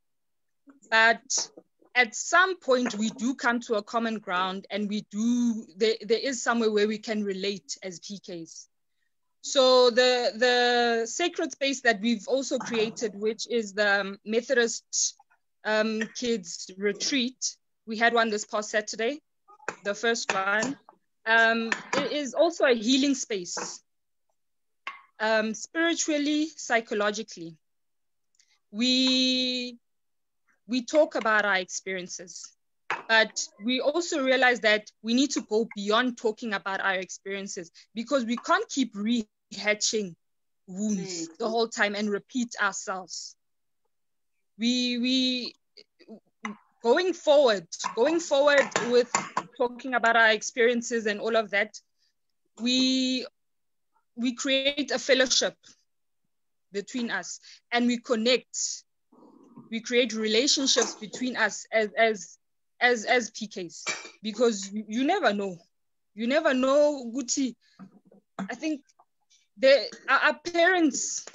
But at some point, we do come to a common ground, and there is somewhere where we can relate as PKs. So the sacred space that we've also created, which is the Methodist kids retreat, we had one this past Saturday, the first one. It is also a healing space, spiritually, psychologically. We talk about our experiences, but we also realize that we need to go beyond talking about our experiences, because we can't keep rehatching wounds the whole time and repeat ourselves. We going forward with talking about our experiences and all of that, we create a fellowship between us, and we connect. We create relationships between us as PKs, because you never know. You never know, Guti. I think our parents,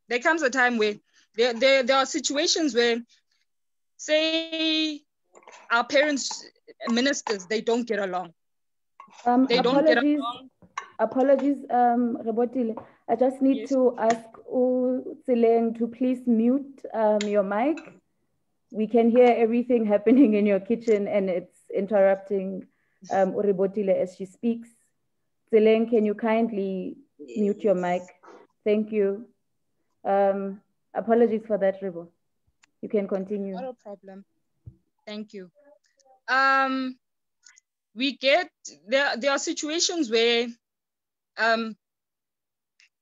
there comes a time where there are situations where, say, our parents, ministers, they don't get along. Apologies, Rebotile. I just need to ask Tseleng to please mute your mic. We can hear everything happening in your kitchen, and it's interrupting Rebotile as she speaks. Tseleng, can you kindly mute your mic? Thank you. Apologies for that, Rebo. You can continue. Not a problem. Thank you. There are situations where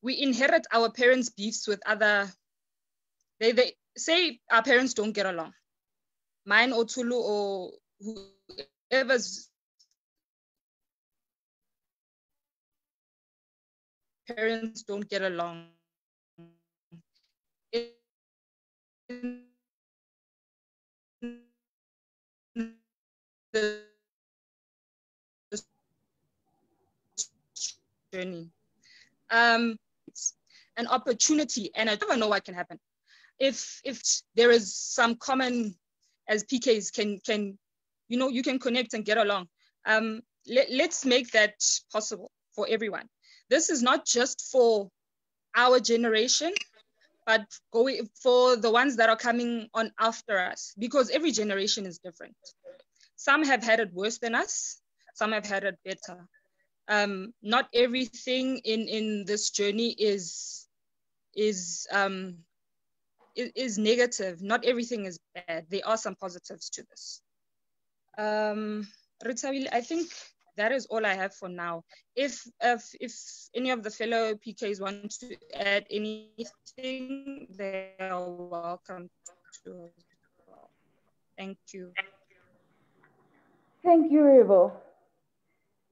we inherit our parents' beefs with other. They say our parents don't get along. Mine or Tulu or whoever's parents don't get along. The journey. It's an opportunity, and I never know what can happen. If there is some common, as PKs can you can connect and get along. Let's make that possible for everyone. This is not just for our generation, but for the ones that are coming on after us, because every generation is different. Some have had it worse than us. Some have had it better. Not everything in this journey is negative. Not everything is bad. There are some positives to this. Rita, I think that is all I have for now. If any of the fellow PKs want to add anything, they are welcome to as well. Thank you. Thank you, Rebo.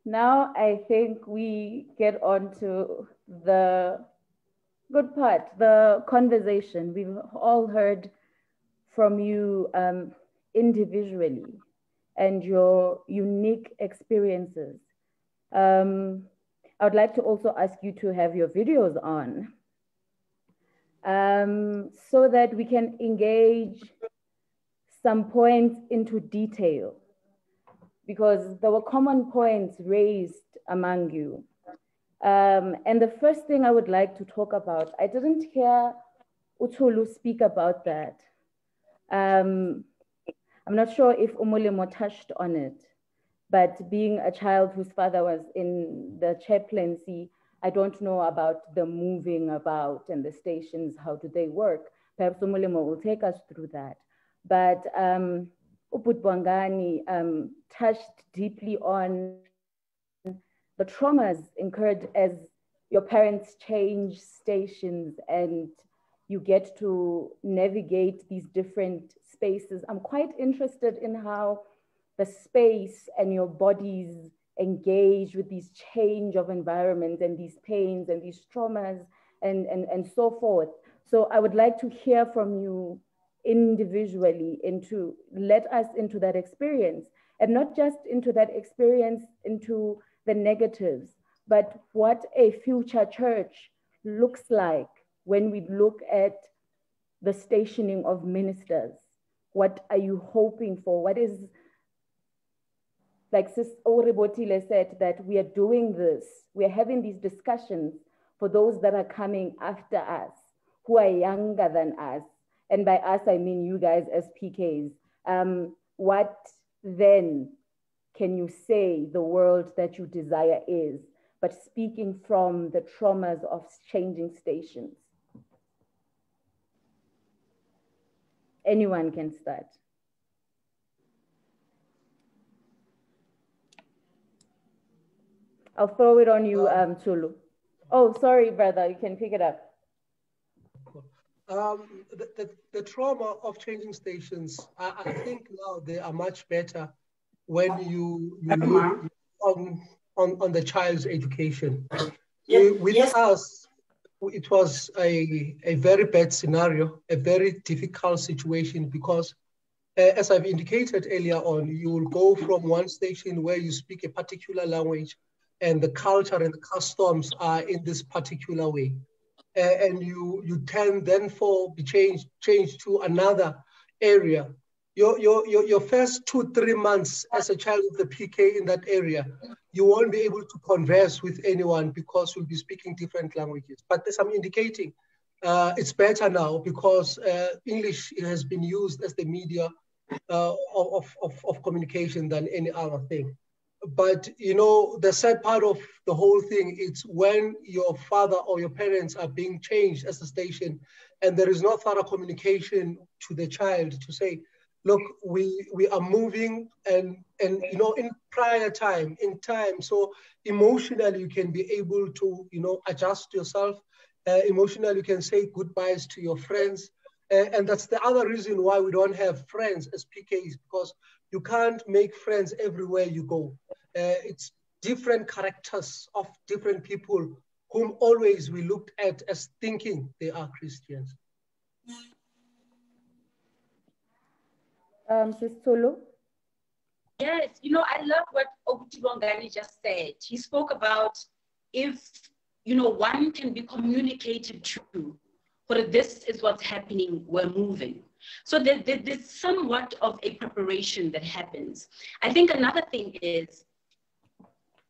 Now I think we get on to the good part, the conversation. We've all heard from you individually and your unique experiences. I would like to also ask you to have your videos on so that we can engage some points into detail, because there were common points raised among you. And the first thing I would like to talk about, I didn't hear Utulu speak about that. I'm not sure if Umulemo touched on it, but being a child whose father was in the chaplaincy, I don't know about the moving about and the stations, how do they work? Perhaps Umulemo will take us through that. But Uput touched deeply on the traumas incurred as your parents change stations and you get to navigate these different spaces. I'm quite interested in how the space and your body's engage with these change of environment and these pains and these traumas and so forth. So I would like to hear from you individually into, let us into that experience, and not just into that experience, into the negatives, but what a future church looks like when we look at the stationing of ministers. What are you hoping for? What is, like Sis Oribotile said, that we are doing this, we are having these discussions for those that are coming after us, who are younger than us. And by us, I mean you guys as PKs. What then can you say the world that you desire is, but speaking from the traumas of changing stations? Anyone can start. I'll throw it on you, Tulu. Oh, sorry, brother, you can pick it up. The trauma of changing stations, I think now they are much better when you look on the child's education. With us, it was a very bad scenario, a very difficult situation, because as I've indicated earlier on, you will go from one station where you speak a particular language and the culture and the customs are in this particular way. And you can then be changed to another area. Your first 2-3 months as a child of the PK in that area, you won't be able to converse with anyone because you'll be speaking different languages. But as I'm indicating, it's better now because English has been used as the media of communication than any other thing. But you know, the sad part of the whole thing, it's when your father or your parents are being changed as a station and there is no thorough communication to the child to say, look, we are moving and you know, in time, so emotionally you can be able to, you know, adjust yourself. Emotionally you can say goodbyes to your friends. And that's the other reason why we don't have friends as PKs, because you can't make friends everywhere you go. It's different characters of different people whom always we looked at as thinking they are Christians. Sis Tulu? Yes, you know, I love what Okutibongani just said. He spoke about if, you know, one can be communicated to, but this is what's happening, we're moving. So there's somewhat of a preparation that happens. I think another thing is,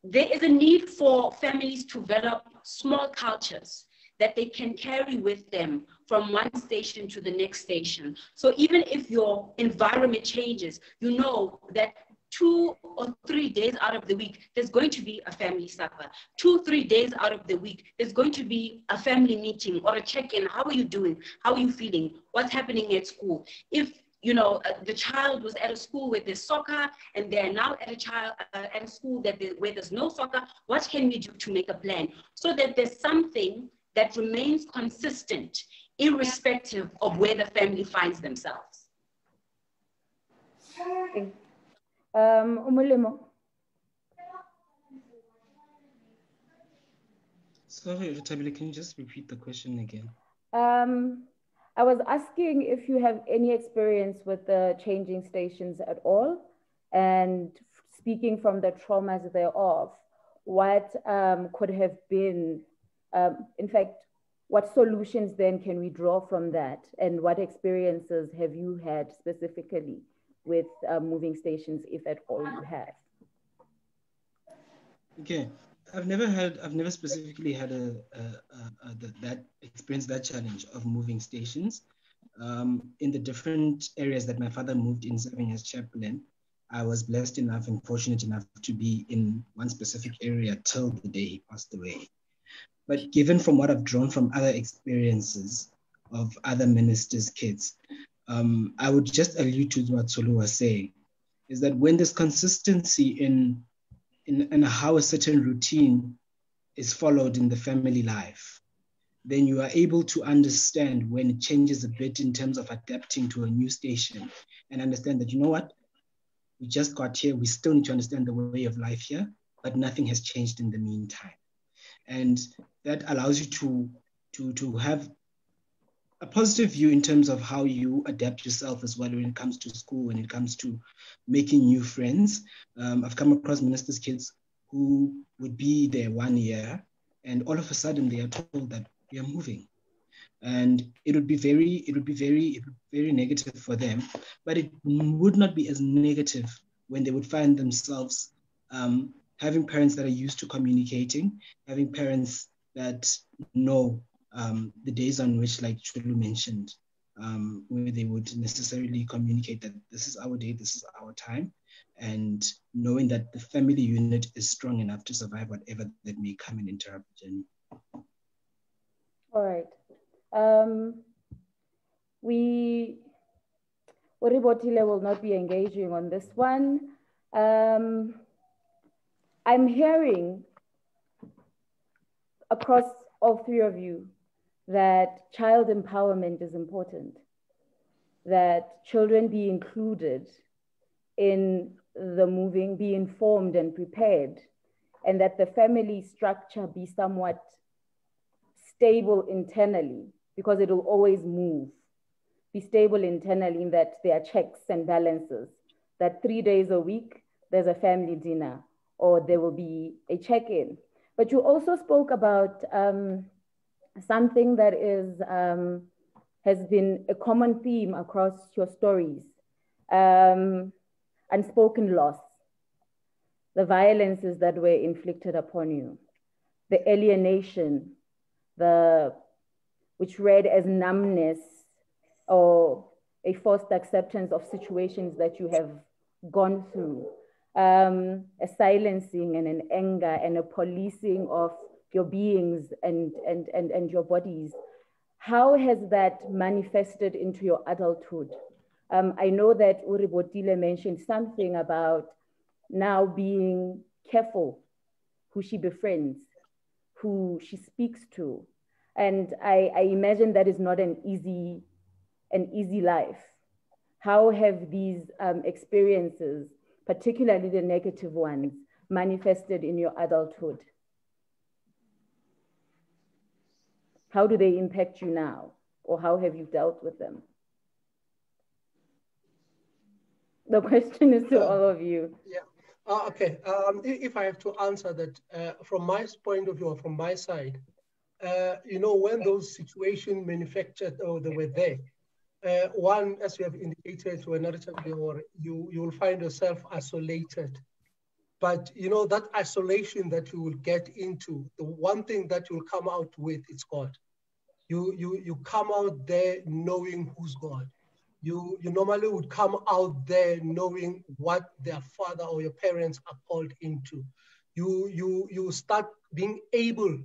there is a need for families to develop small cultures that they can carry with them from one station to the next station. So even if your environment changes, you know that 2 or 3 days out of the week, there's going to be a family supper. 2-3 days out of the week, there's going to be a family meeting or a check-in. How are you doing? How are you feeling? What's happening at school? If you know, the child was at a school where there's soccer and they're now at a school where there's no soccer, what can we do to make a plan? So that there's something that remains consistent, irrespective of where the family finds themselves. Okay. Umulimo. Sorry, Tabile, can you just repeat the question again? I was asking if you have any experience with the changing stations at all, and speaking from the traumas thereof, what could have been, in fact, what solutions then can we draw from that, and what experiences have you had specifically with moving stations, if at all you have? Okay, I've never specifically had that experience, that challenge of moving stations. In the different areas that my father moved in serving as chaplain, I was blessed enough and fortunate enough to be in one specific area till the day he passed away. But given from what I've drawn from other experiences of other ministers' kids, I would just allude to what Solu was saying, is that when there's consistency in how a certain routine is followed in the family life, then you are able to understand when it changes a bit in terms of adapting to a new station and understand that, you know what, we just got here, we still need to understand the way of life here, but nothing has changed in the meantime. And that allows you to have a positive view in terms of how you adapt yourself as well when it comes to school, when it comes to making new friends. I've come across ministers' kids who would be there 1 year, and all of a sudden they are told that we are moving. And it would be very negative for them, but it would not be as negative when they would find themselves having parents that are used to communicating, having parents that know the days on which, like Chulu mentioned, where they would necessarily communicate that this is our day, this is our time, and knowing that the family unit is strong enough to survive whatever that may come and interrupt the journey. All right. Uribotile will not be engaging on this one. I'm hearing across all three of you that child empowerment is important, that children be included in the moving, be informed and prepared, and that the family structure be somewhat stable internally, because it will always move. Be stable internally in that there are checks and balances, that 3 days a week, there's a family dinner, or there will be a check-in. But you also spoke about something that is, has been a common theme across your stories, unspoken loss, the violences that were inflicted upon you, the alienation, which read as numbness or a forced acceptance of situations that you have gone through, a silencing and an anger and a policing of your beings and your bodies. How has that manifested into your adulthood? I know that Uribotile mentioned something about now being careful who she befriends, who she speaks to. And I imagine that is not an easy life. How have these experiences, particularly the negative ones, manifested in your adulthood? How do they impact you now? Or how have you dealt with them? The question is to all of you. Yeah. Okay. If I have to answer that, from my point of view, or from my side, you know, when those situations manufactured or they were there, one, as you have indicated, to another, you will find yourself isolated. But you know, that isolation that you will get into, the one thing that you'll come out with is God. You come out there knowing who's God. You normally would come out there knowing what their father or your parents are called into. You start being able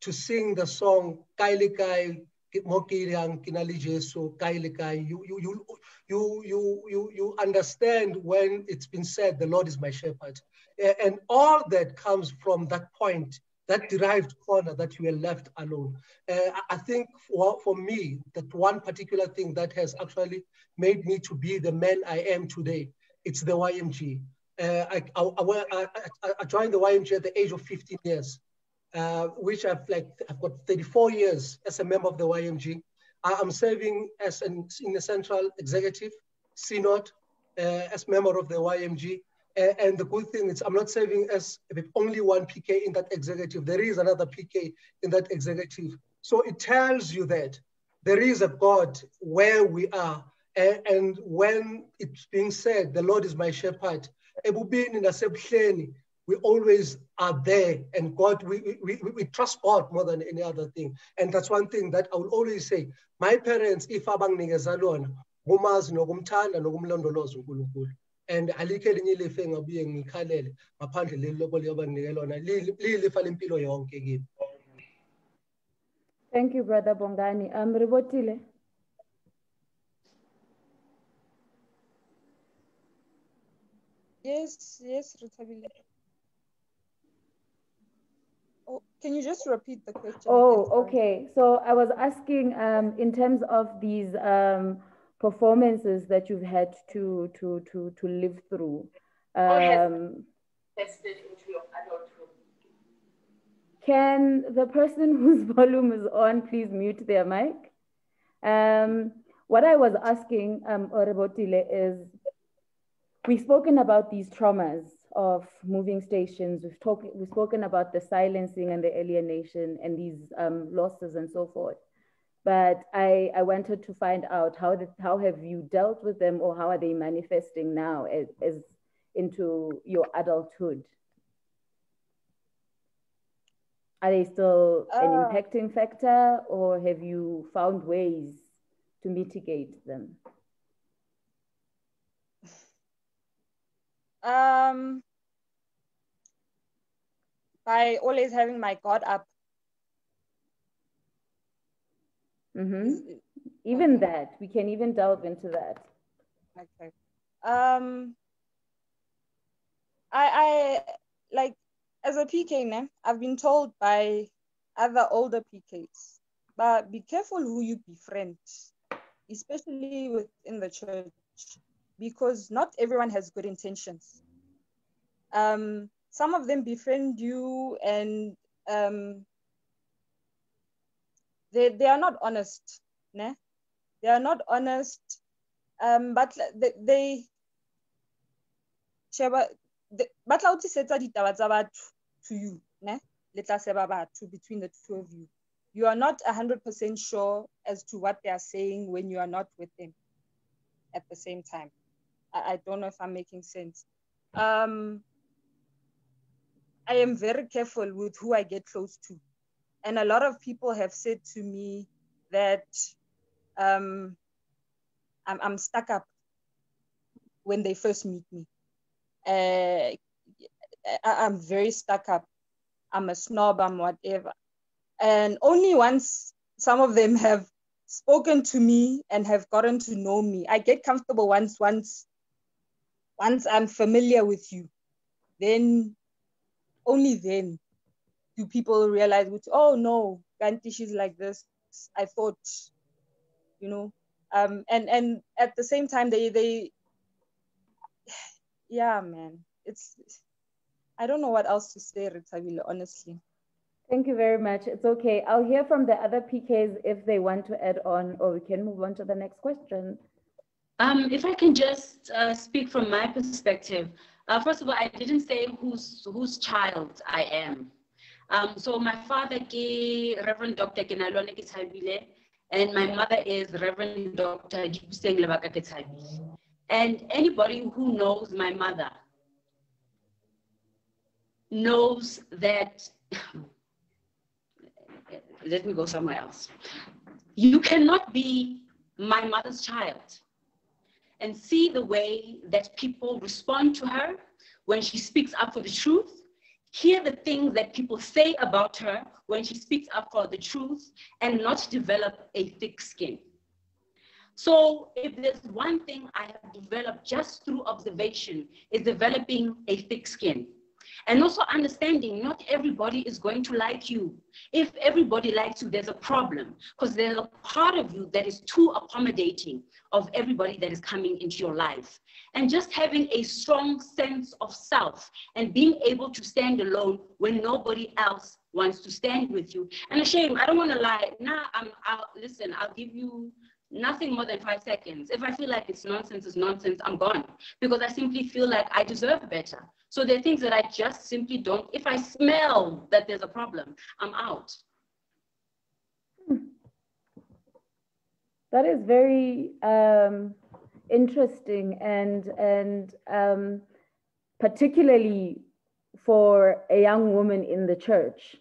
to sing the song Kaile Kai Mokiriang Kinali Jesu Kaile Kai. You understand when it's been said, the Lord is my shepherd. And all that comes from that point, that derived corner that you were left alone. I think for me, that one particular thing that has actually made me to be the man I am today, it's the YMG. I joined the YMG at the age of 15 years, which I've got 34 years as a member of the YMG. I'm serving as in the Central Executive, Synod, as member of the YMG. And the good thing is I'm not serving as only one PK in that executive. There is another PK in that executive. So it tells you that there is a God where we are. And when it's being said, the Lord is my shepherd, we always are there. And God, we trust God more than any other thing. And that's one thing that I will always say. My parents, if abangnikeza lona, ngumazi nokumthanda nokumlondoloza uNkulunkulu. And alikho elinye ilifa engabuye ngikhalele ngaphandle leli lobola abanginike lona lilifa lempilo yonke kimi. Thank you, Brother Bongani. Ribotile. Yes, Rutabile. Oh, can you just repeat the question? Oh, okay. So I was asking in terms of these performances that you've had to live through. Tested into your adult Can the person whose volume is on please mute their mic? What I was asking, Orebotile, is we've spoken about these traumas of moving stations. We've spoken about the silencing and the alienation and these losses and so forth. But I wanted to find out how have you dealt with them, or how are they manifesting now as into your adulthood? Are they still an impacting factor, or have you found ways to mitigate them? By always having my guard up. Mm-hmm. Even okay. That, we can even delve into that. Okay. I like, as a PK, I've been told by other older PKs, but be careful who you befriend, especially within the church, because not everyone has good intentions. Some of them befriend you and they are not honest, ne? They are not honest, but they batla o tlisetsa ditaba tsa batho to you, ne? Le tla seba batho between the two of you. You are not 100% sure as to what they are saying when you are not with them at the same time. I don't know if I'm making sense. I am very careful with who I get close to. And a lot of people have said to me that I'm stuck up when they first meet me. I'm very stuck up. I'm a snob, I'm whatever. And only once some of them have spoken to me and have gotten to know me, I get comfortable once I'm familiar with you. Then, only then do people realize, oh no, Ganti, she's like this. I thought, you know, and at the same time, they yeah, man, I don't know what else to say, Ritabile, honestly. Thank you very much. It's okay. I'll hear from the other PKs if they want to add on, or we can move on to the next question. If I can just speak from my perspective. First of all, I didn't say whose child I am. So my father is Reverend Dr. Kenalone Kitabile, and my mother is Reverend Dr. Jibuseng Lebaka Kitabile. And anybody who knows my mother knows that, let me go somewhere else. You cannot be my mother's child and see the way that people respond to her when she speaks up for the truth, hear the things that people say about her when she speaks up for the truth, and not develop a thick skin. So if there's one thing I have developed just through observation, is developing a thick skin. And also understanding not everybody is going to like you. If everybody likes you, there's a problem, because there's a part of you that is too accommodating of everybody that is coming into your life. And just having a strong sense of self and being able to stand alone when nobody else wants to stand with you. And shame, I don't want to lie. Now, listen, I'll give you nothing more than 5 seconds. If I feel like it's nonsense, I'm gone. Because I simply feel like I deserve better. So there are things that I just simply don't. If I smell that there's a problem, I'm out. That is very interesting, and particularly for a young woman in the church,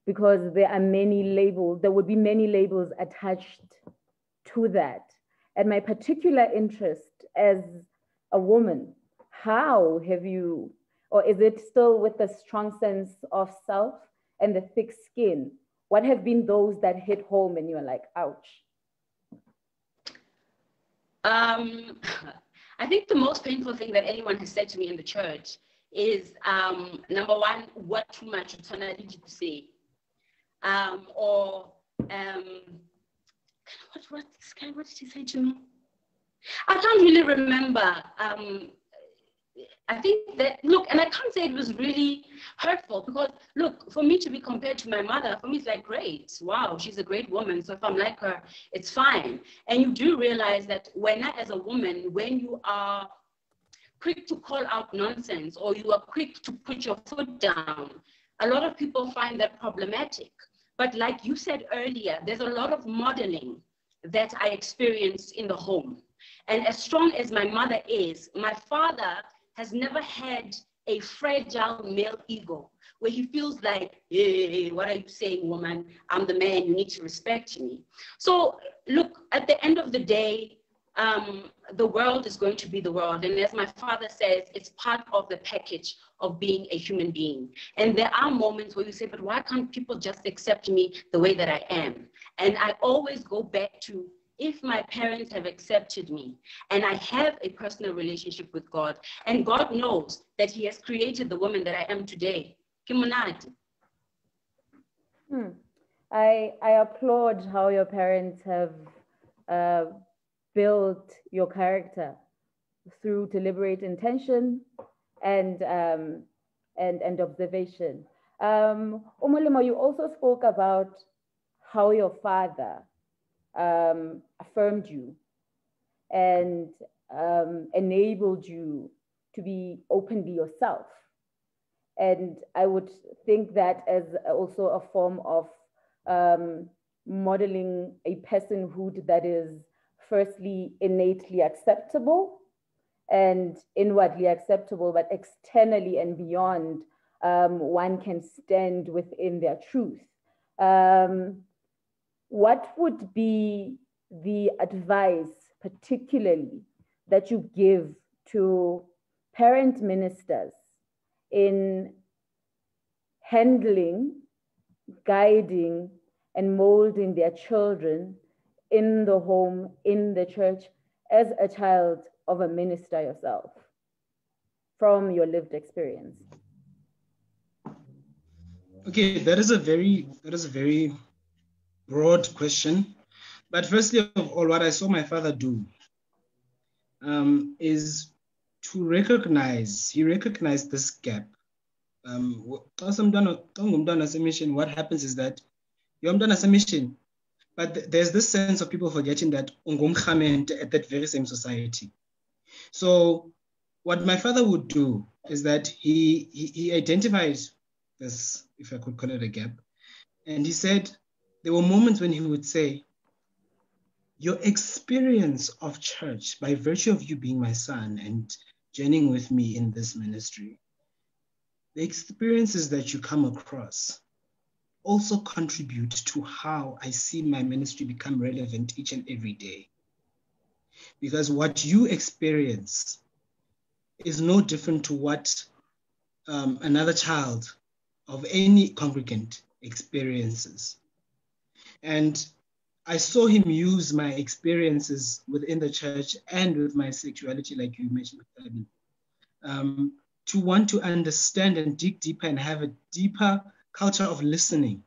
because there are many labels, there would be many labels attached to that. And my particular interest as a woman, how have you, or is it still with the strong sense of self and the thick skin? What have been those that hit home and you're like, ouch? I think the most painful thing that anyone has said to me in the church is, number one, what too much did you say? What did he say to me? I can't really remember. I think that, look, and I can't say it was really hurtful because, look, for me to be compared to my mother, for me, it's like, great, wow, she's a great woman. So if I'm like her, it's fine. And you do realize that when as a woman, when you are quick to call out nonsense or you are quick to put your foot down, a lot of people find that problematic. But like you said earlier, there's a lot of modeling that I experienced in the home. And as strong as my mother is, my father has never had a fragile male ego where he feels like, hey, what are you saying, woman? I'm the man, you need to respect me. So look, at the end of the day, the world is going to be the world. And as my father says, it's part of the package of being a human being. And there are moments where you say, but why can't people just accept me the way that I am? And I always go back to, if my parents have accepted me and I have a personal relationship with God, and God knows that he has created the woman that I am today. I applaud how your parents have built your character through deliberate intention and observation. Umulimo, you also spoke about how your father affirmed you and enabled you to be openly yourself. And I would think that as also a form of modeling a personhood that is firstly innately acceptable and inwardly acceptable, but externally and beyond, one can stand within their truth. What would be the advice, particularly, that you give to parent ministers in handling, guiding, and molding their children in the home, in the church, as a child of a minister yourself, from your lived experience? Okay, that is a very broad question. But firstly of all, what I saw my father do is to recognize, he recognized this gap. What happens is that you're a mission, but there's this sense of people forgetting that at that very same society. So what my father would do is that he identified this, if I could call it a gap, and he said there were moments when he would say, your experience of church, by virtue of you being my son and journeying with me in this ministry, the experiences that you come across also contribute to how I see my ministry become relevant each and every day. Because what you experience is no different to what another child of any congregant experiences. And I saw him use my experiences within the church and with my sexuality, like you mentioned, to want to understand and dig deeper and have a deeper culture of listening,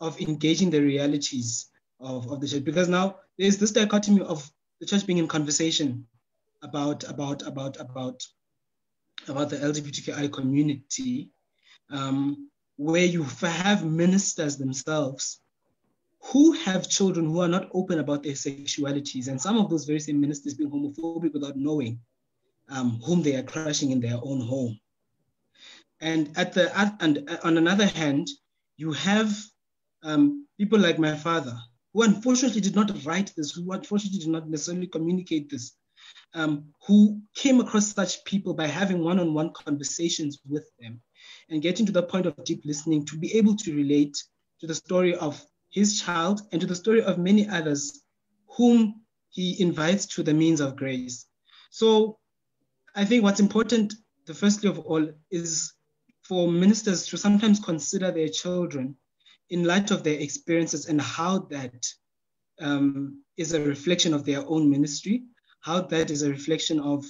of engaging the realities of the church. Because now there's this dichotomy of the church being in conversation about the LGBTQI community, where you have ministers themselves who have children who are not open about their sexualities, and some of those very same ministers being homophobic without knowing whom they are crushing in their own home. And on another hand, you have people like my father, who unfortunately did not write this, who unfortunately did not necessarily communicate this, who came across such people by having one-on-one conversations with them and getting to the point of deep listening to be able to relate to the story of his child and to the story of many others whom he invites to the means of grace. So I think what's important, the firstly of all, is for ministers to sometimes consider their children in light of their experiences and how that is a reflection of their own ministry, how that is a reflection of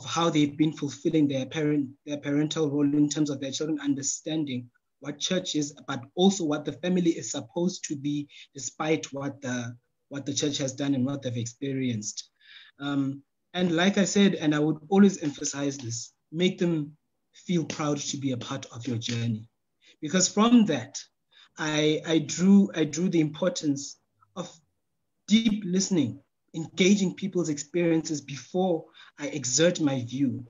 how they've been fulfilling their parental role in terms of their children understanding what church is, but also what the family is supposed to be, despite what the church has done and what they've experienced. And And like I said, and I would always emphasize this, make them feel proud to be a part of your journey. Because from that, I drew the importance of deep listening, engaging people's experiences before I exert my view,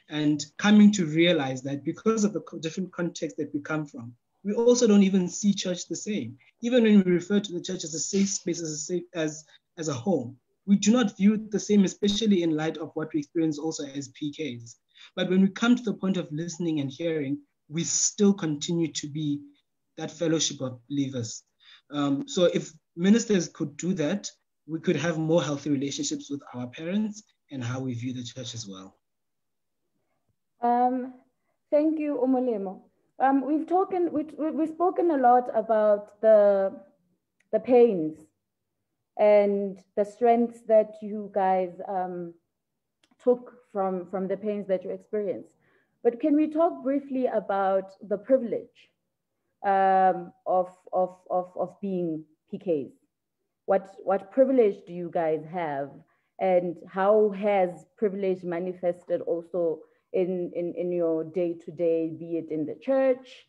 and coming to realize that because of the different contexts that we come from, we also don't even see church the same. Even when we refer to the church as a safe space, as a home, we do not view it the same, especially in light of what we experience also as PKs. But when we come to the point of listening and hearing, we still continue to be that fellowship of believers. So if ministers could do that, we could have more healthy relationships with our parents and how we view the church as well. Thank you, Omolemo. We've spoken a lot about the pains and the strengths that you guys took from the pains that you experienced. But can we talk briefly about the privilege of being PKs? What privilege do you guys have, and how has privilege manifested also in your day-to-day, be it in the church?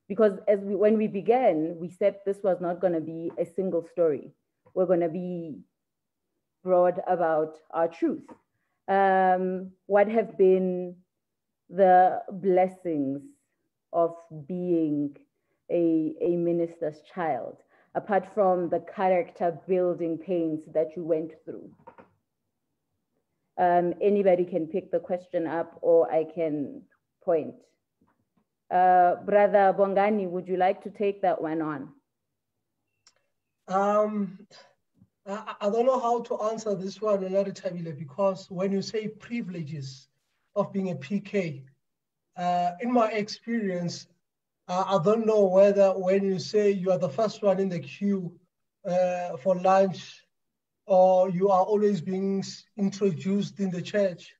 Because when we began, we said this was not going to be a single story. We're going to be broad about our truth. What have been the blessings of being a minister's child, apart from the character building pains that you went through? Anybody can pick the question up, or I can point. Brother Bongani, would you like to take that one on? I don't know how to answer this one, Tabile, because when you say privileges of being a PK, in my experience, I don't know whether when you say you are the first one in the queue for lunch, or you are always being introduced in the church,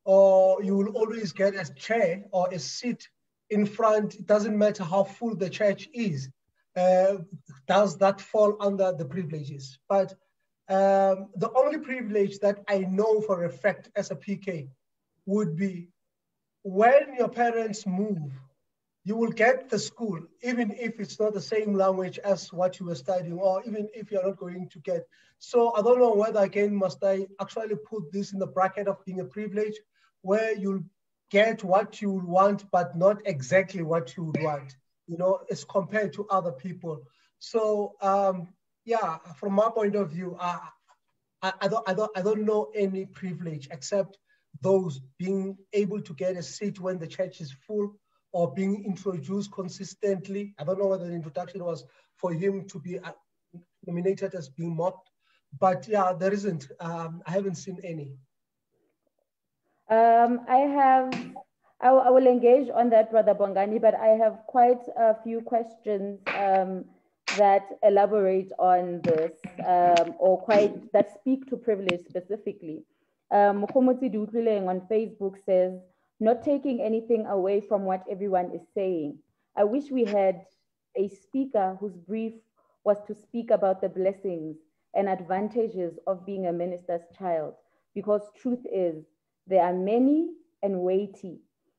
or you will always get a chair or a seat in front. It doesn't matter how full the church is. Does that fall under the privileges? But the only privilege that I know for a fact as a PK would be when your parents move, you will get the school, even if it's not the same language as what you were studying, or even if you're not going to get. So I don't know whether, again, must I actually put this in the bracket of being a privilege, where you'll get what you want, but not exactly what you would want, as compared to other people. So yeah, from my point of view, I don't know any privilege except those being able to get a seat when the church is full, or being introduced consistently. I don't know whether the introduction was for him to be nominated as being mocked, but yeah, there isn't. I haven't seen any. I will engage on that, Brother Bongani, but I have quite a few questions that elaborate on this, or that speak to privilege specifically. Mukhomotsi Dutlileng on Facebook says, not taking anything away from what everyone is saying. I wish we had a speaker whose brief was to speak about the blessings and advantages of being a minister's child, because truth is, there are many and weighty,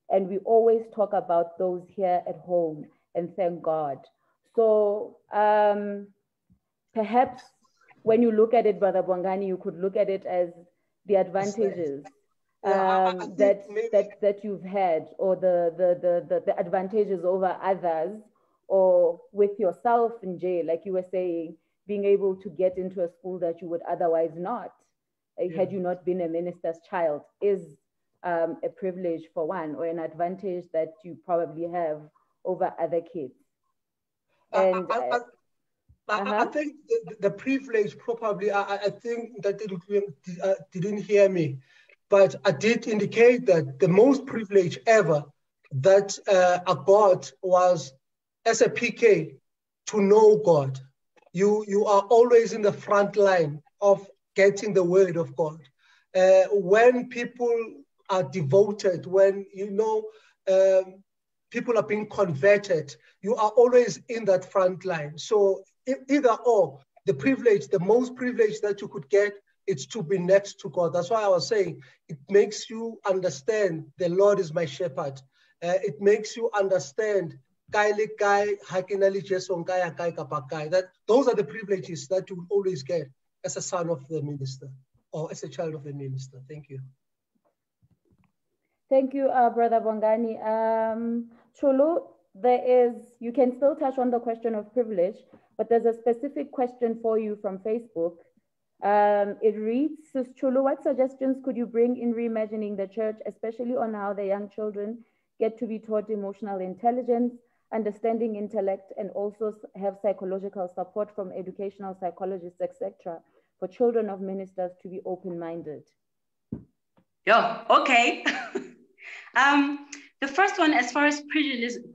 and we always talk about those here at home, and thank God. So perhaps when you look at it, Brother Bongani, you could look at it as the advantages that you've had, or the advantages over others, or with yourself in jail, like you were saying, being able to get into a school that you would otherwise not, had you not been a minister's child, is a privilege for one, or an advantage that you probably have over other kids. And I think the privilege probably, I think that didn't hear me, but I did indicate that the most privilege ever that I got was as a PK to know God. You are always in the front line of getting the word of God. When people are devoted, when people are being converted, you are always in that front line. So either or, the most privilege that you could get it's to be next to God. That's why I was saying it makes you understand the Lord is my shepherd. It makes you understand that those are the privileges that you will always get as a son of the minister or as a child of the minister. Thank you. Thank you, Brother Bongani. Chulu, you can still touch on the question of privilege, but there's a specific question for you from Facebook. It reads, Sis Chulu, what suggestions could you bring in reimagining the church, especially on how the young children get to be taught emotional intelligence, understanding intellect, and also have psychological support from educational psychologists, etc., for children of ministers to be open-minded? Yeah, okay. The first one, as far as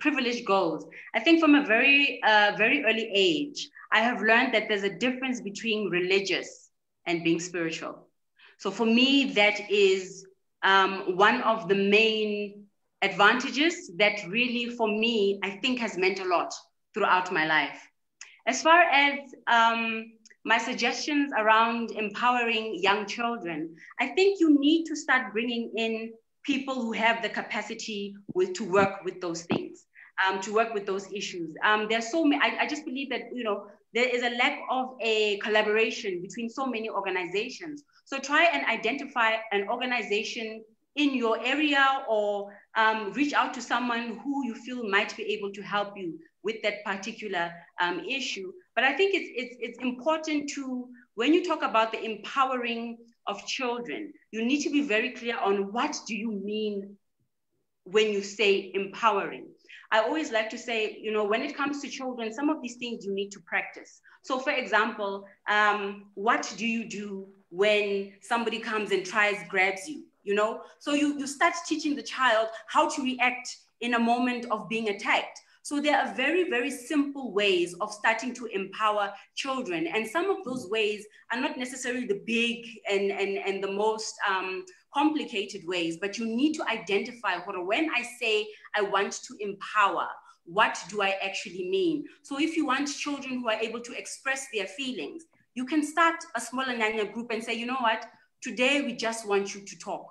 privilege goes, I think from a very early age, I have learned that there's a difference between religious and being spiritual. So for me, that is one of the main advantages that really, for me, I think has meant a lot throughout my life. As far as my suggestions around empowering young children, I think you need to start bringing in people who have the capacity to work with those things, to work with those issues. There's so many, I just believe that, there is a lack of a collaboration between so many organizations. So try and identify an organization in your area, or reach out to someone who you feel might be able to help you with that particular issue. But I think it's important to, when you talk about the empowering of children, you need to be very clear on what do you mean when you say empowering. I always like to say, when it comes to children, some of these things you need to practice. So for example, what do you do when somebody comes and grabs you? So you start teaching the child how to react in a moment of being attacked. So there are very, very simple ways of starting to empower children. And some of those ways are not necessarily the big and the most complicated ways, but you need to identify when I say I want to empower, what do I actually mean? So if you want children who are able to express their feelings, you can start a smaller Nyanya group and say, you know what, today we just want you to talk.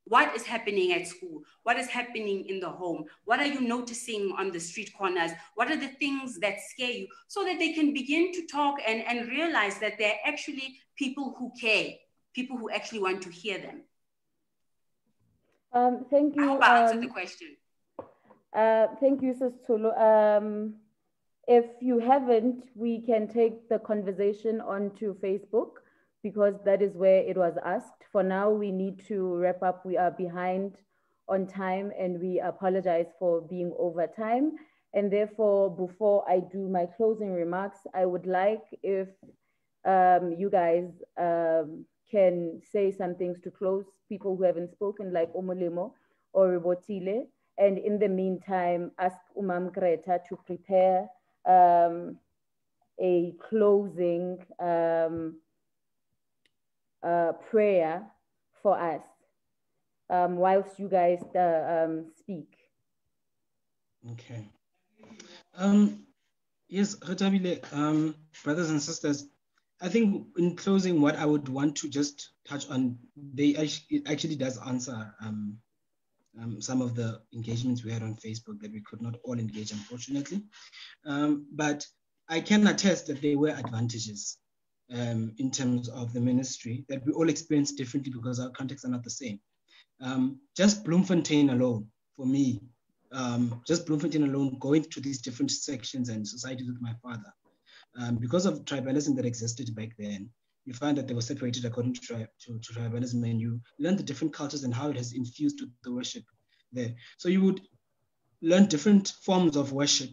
What is happening at school? What is happening in the home? What are you noticing on the street corners? What are the things that scare you? So that they can begin to talk and realize that they're actually people who care, people who actually want to hear them. Thank you. I hope I answered the question. Thank you, Sis Tulu. If you haven't, we can take the conversation onto Facebook, because that is where it was asked. For now, we need to wrap up. We are behind on time and we apologize for being over time. And therefore, before I do my closing remarks, I would like if you guys can say some things to close, people who haven't spoken, like Omolemo or Ribotile. And in the meantime, ask Umam Greta to prepare a closing prayer for us whilst you guys speak. Okay. Yes, Retabile, brothers and sisters, I think in closing, what I would want to just touch on, it actually does answer some of the engagements we had on Facebook that we could not all engage, unfortunately. But I can attest that there were advantages in terms of the ministry that we all experience differently because our contexts are not the same. Just Bloemfontein alone, for me, just Bloemfontein alone, going to these different sections and societies with my father, because of tribalism that existed back then, you find that they were separated according to tribalism, and you learn the different cultures and how it has infused with the worship there. So you would learn different forms of worship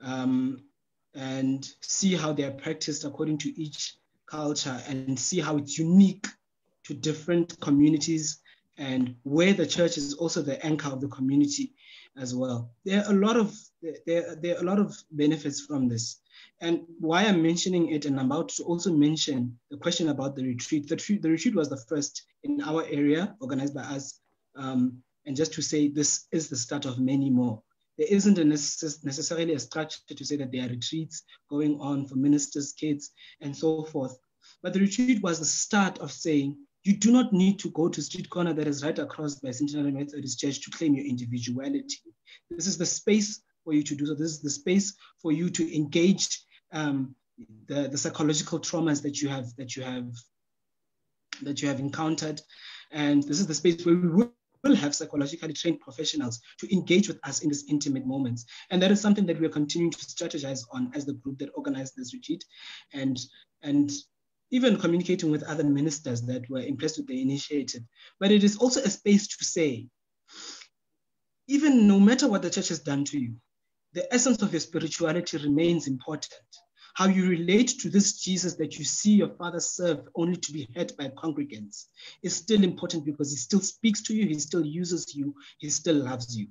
and see how they are practiced according to each culture and see how it's unique to different communities and where the church is also the anchor of the community as well. There are a lot of benefits from this. And why I'm mentioning it, and I'm about to also mention the question about the retreat. The retreat was the first in our area, organized by us. And just to say, this is the start of many more. There isn't necessarily a structure to say that there are retreats going on for ministers, kids, and so forth. But the retreat was the start of saying, you do not need to go to street corner that is right across by Centenary Methodist Church to claim your individuality. This is the space for you to do so. This is the space for you to engage the psychological traumas that you have encountered. And this is the space where we will have psychologically trained professionals to engage with us in these intimate moments. And that is something that we are continuing to strategize on as the group that organized this retreat, and even communicating with other ministers that were impressed with the initiative. But it is also a space to say, even no matter what the church has done to you, the essence of your spirituality remains important. How you relate to this Jesus that you see your Father serve only to be heard by congregants is still important, because he still speaks to you, he still uses you, he still loves you.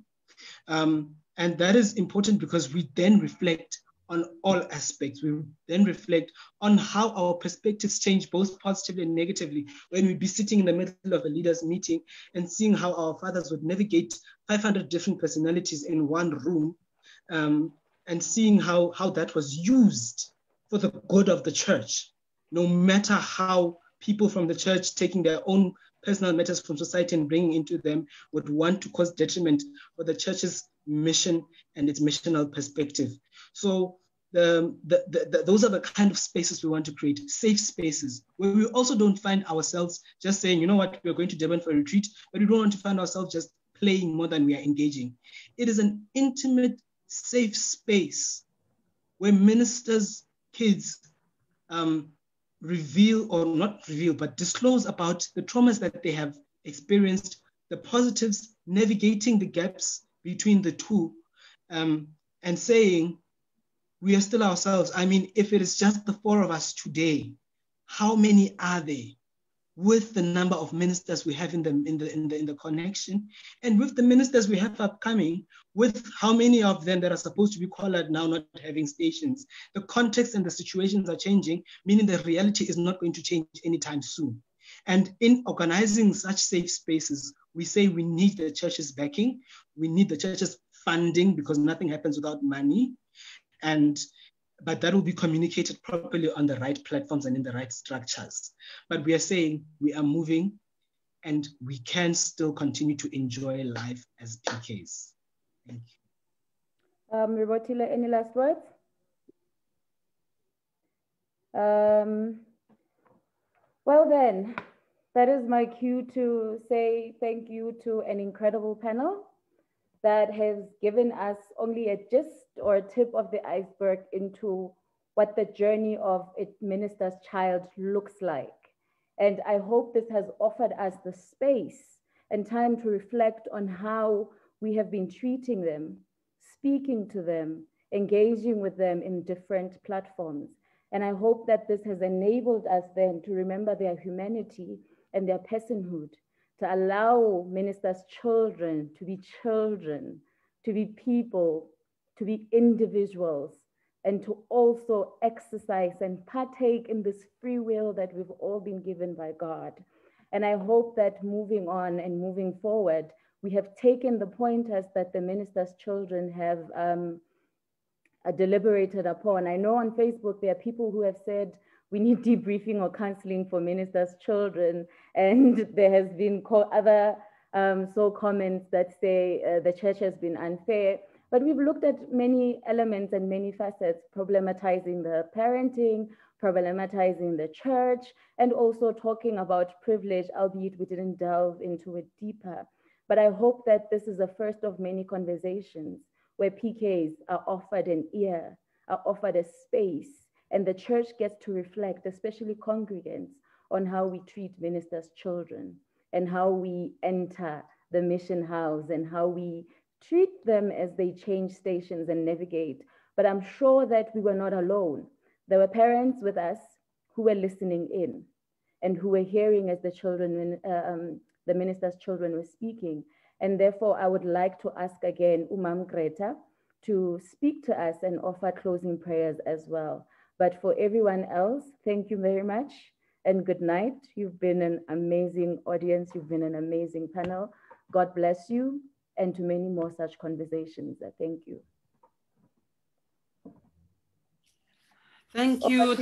And that is important because we then reflect on all aspects. We then reflect on how our perspectives change, both positively and negatively, when we be sitting in the middle of a leaders' meeting and seeing how our fathers would navigate 500 different personalities in one room, and seeing how that was used for the good of the church, no matter how people from the church taking their own personal matters from society and bringing into them would want to cause detriment for the church's mission and its missional perspective. So those are the kind of spaces we want to create, safe spaces, where we also don't find ourselves just saying, you know what, we're going to Durban for a retreat, but we don't want to find ourselves just playing more than we are engaging. It is an intimate, safe space where ministers' kids reveal, or not reveal, but disclose about the traumas that they have experienced, the positives, navigating the gaps between the two, and saying, we are still ourselves. I mean, if it is just the four of us today, how many are they? With the number of ministers we have in the connection, and with the ministers we have upcoming, with how many of them that are supposed to be collared now not having stations. The context and the situations are changing, meaning the reality is not going to change anytime soon. And in organizing such safe spaces, we say we need the church's backing, we need the church's funding, because nothing happens without money. But that will be communicated properly on the right platforms and in the right structures. But we are saying we are moving, and we can still continue to enjoy life as PKs. Thank you. Ribotile, any last words? Well then, that is my cue to say thank you to an incredible panel that has given us only a gist or a tip of the iceberg into what the journey of a minister's child looks like. And I hope this has offered us the space and time to reflect on how we have been treating them, speaking to them, engaging with them in different platforms. And I hope that this has enabled us then to remember their humanity and their personhood, to allow ministers' children, to be people, to be individuals, and to also exercise and partake in this free will that we've all been given by God. And I hope that moving on and moving forward, we have taken the pointers that the ministers' children have deliberated upon. I know on Facebook there are people who have said we need debriefing or counseling for ministers' children, and there has been other comments that say the church has been unfair. But we've looked at many elements and many facets, problematizing the parenting, problematizing the church, and also talking about privilege, albeit we didn't delve into it deeper. But I hope that this is the first of many conversations where PKs are offered an ear, are offered a space, and the church gets to reflect, especially congregants, on how we treat ministers' children and how we enter the mission house and how we treat them as they change stations and navigate. But I'm sure that we were not alone. There were parents with us who were listening in and who were hearing as the children, the minister's children were speaking. And therefore, I would like to ask again Umam Greta to speak to us and offer closing prayers as well. But for everyone else, thank you very much and good night. You've been an amazing audience. You've been an amazing panel. God bless you, and to many more such conversations. Thank you. Thank you.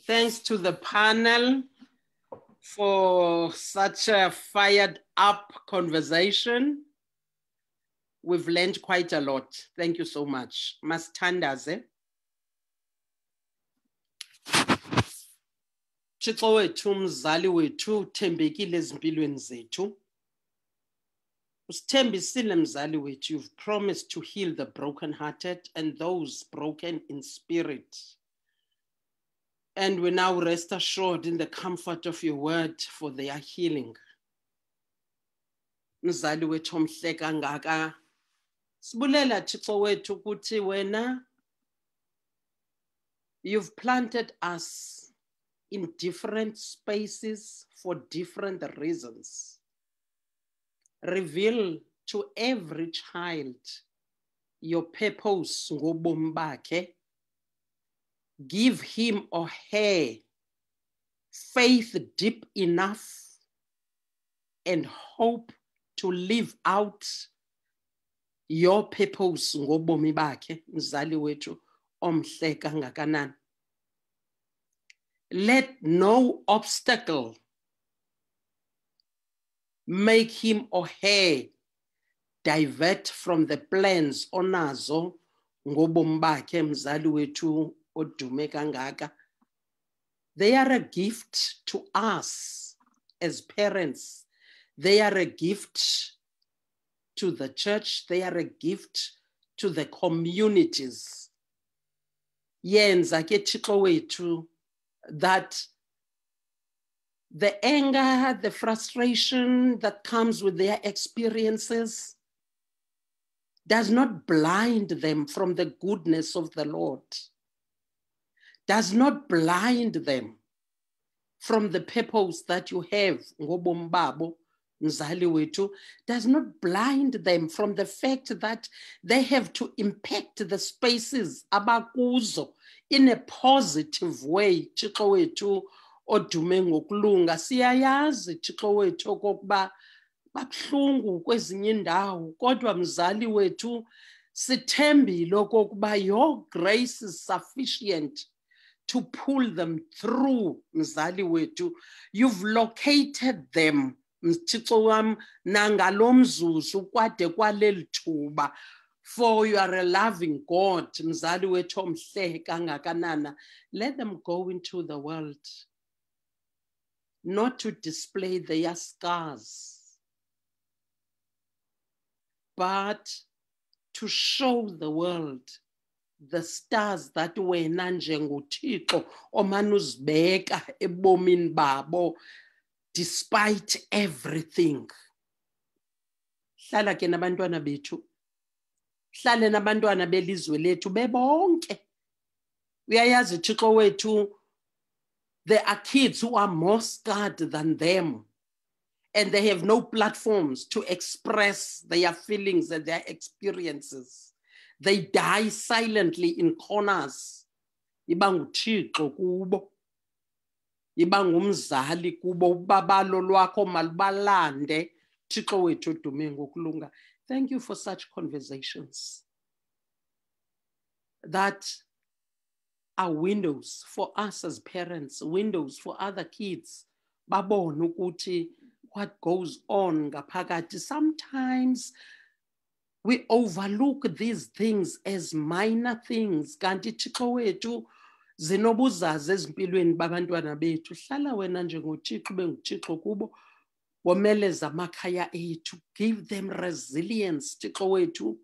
Thanks to the panel for such a fired up conversation. We've learned quite a lot. Thank you so much. Masithandaze. Thixo wethu mzali wethu uthembekile ezimpilweni zethu. Usithembisile mzali wethu, you've promised to heal the brokenhearted and those broken in spirit. And we now rest assured in the comfort of your word for their healing. Mzali wethu omhle kangaka. Sibulela Thixo wethu ukuthi wena you've planted us in different spaces for different reasons. Reveal to every child your purpose ngobomi bakhe. Give him or her faith deep enough and hope to live out your purpose ngobomi bakhe, mzali wethu omhle kangakanani. Let no obstacle make him or her divert from the plans onazo ngobomi bakhe, mzali wethu odume kangaka. They are a gift to us as parents. They are a gift to the church. They are a gift to the communities. Yenza ke Thixo wethu that the anger, the frustration that comes with their experiences does not blind them from the goodness of the Lord, does not blind them from the purpose that you have, ngobomi babo, mzali wethu, does not blind them from the fact that they have to impact the spaces abakuzo in a positive way. Thixo wethu odume ngokulunga, siyayazi Thixo wethu okokuba babuhlungu kwezinye indawo, kodwa mzali wethu sithembile okokuba your grace is sufficient to pull them through, mzali wetu. You've located them, Thixo wam, nangalo mzuzu kwade kwaleli thuba, for you are a loving God, mzali wetu omhle kangakanana. Let them go into the world, not to display their scars, but to show the world the stars that wena njengoThixo omane uzibeka ebomini babo despite everything. Hlala ke nabantwana bethu, hlale nabantwana belizwe lethu bebonke. Uyayazi Thixo wethu, there are kids who are more scarred than them, and they have no platforms to express their feelings and their experiences. They die silently in corners. Iba nguThixo kubo, iba ngumzali kubo, ubabalo lwakho malubalande. Thixo wethu odume ngokulunga. Thank you for such conversations that are windows for us as parents, windows for other kids. Babone ukuthi what goes on ngaphakathi. Sometimes we overlook these things as minor things. Kanti Thixo wethu zinobuzaza ezimpilweni babantwana bethu. Hlala wena njengoThixo benguThixo kubo. Womeleza amakhaya ethu. Give them resilience, Thixo wethu,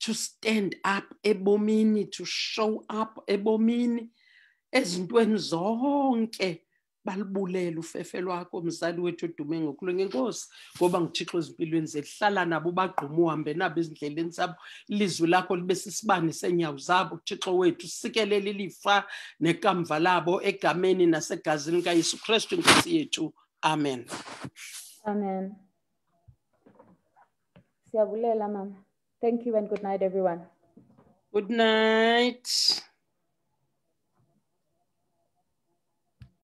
to stand up ebomini, to show up ebomini. Ezintweni zonke balibulele ufefe lwakho, mzali wethu odume ngokulunga. Enkosi ngoba nguThixo ezimpilweni zethu. Hlala nabo bagqume uhambe nabo ezindleleni zabo. Ilizwi lakho libe sisibane senyawo zabo, Thixo wethu. Sikelele ilifa nekamva labo egameni nasegazini kaYesu Kristu Inkosi yethu. Amen. Amen. Siyabulela, Mama. Thank you and good night, everyone. Good night.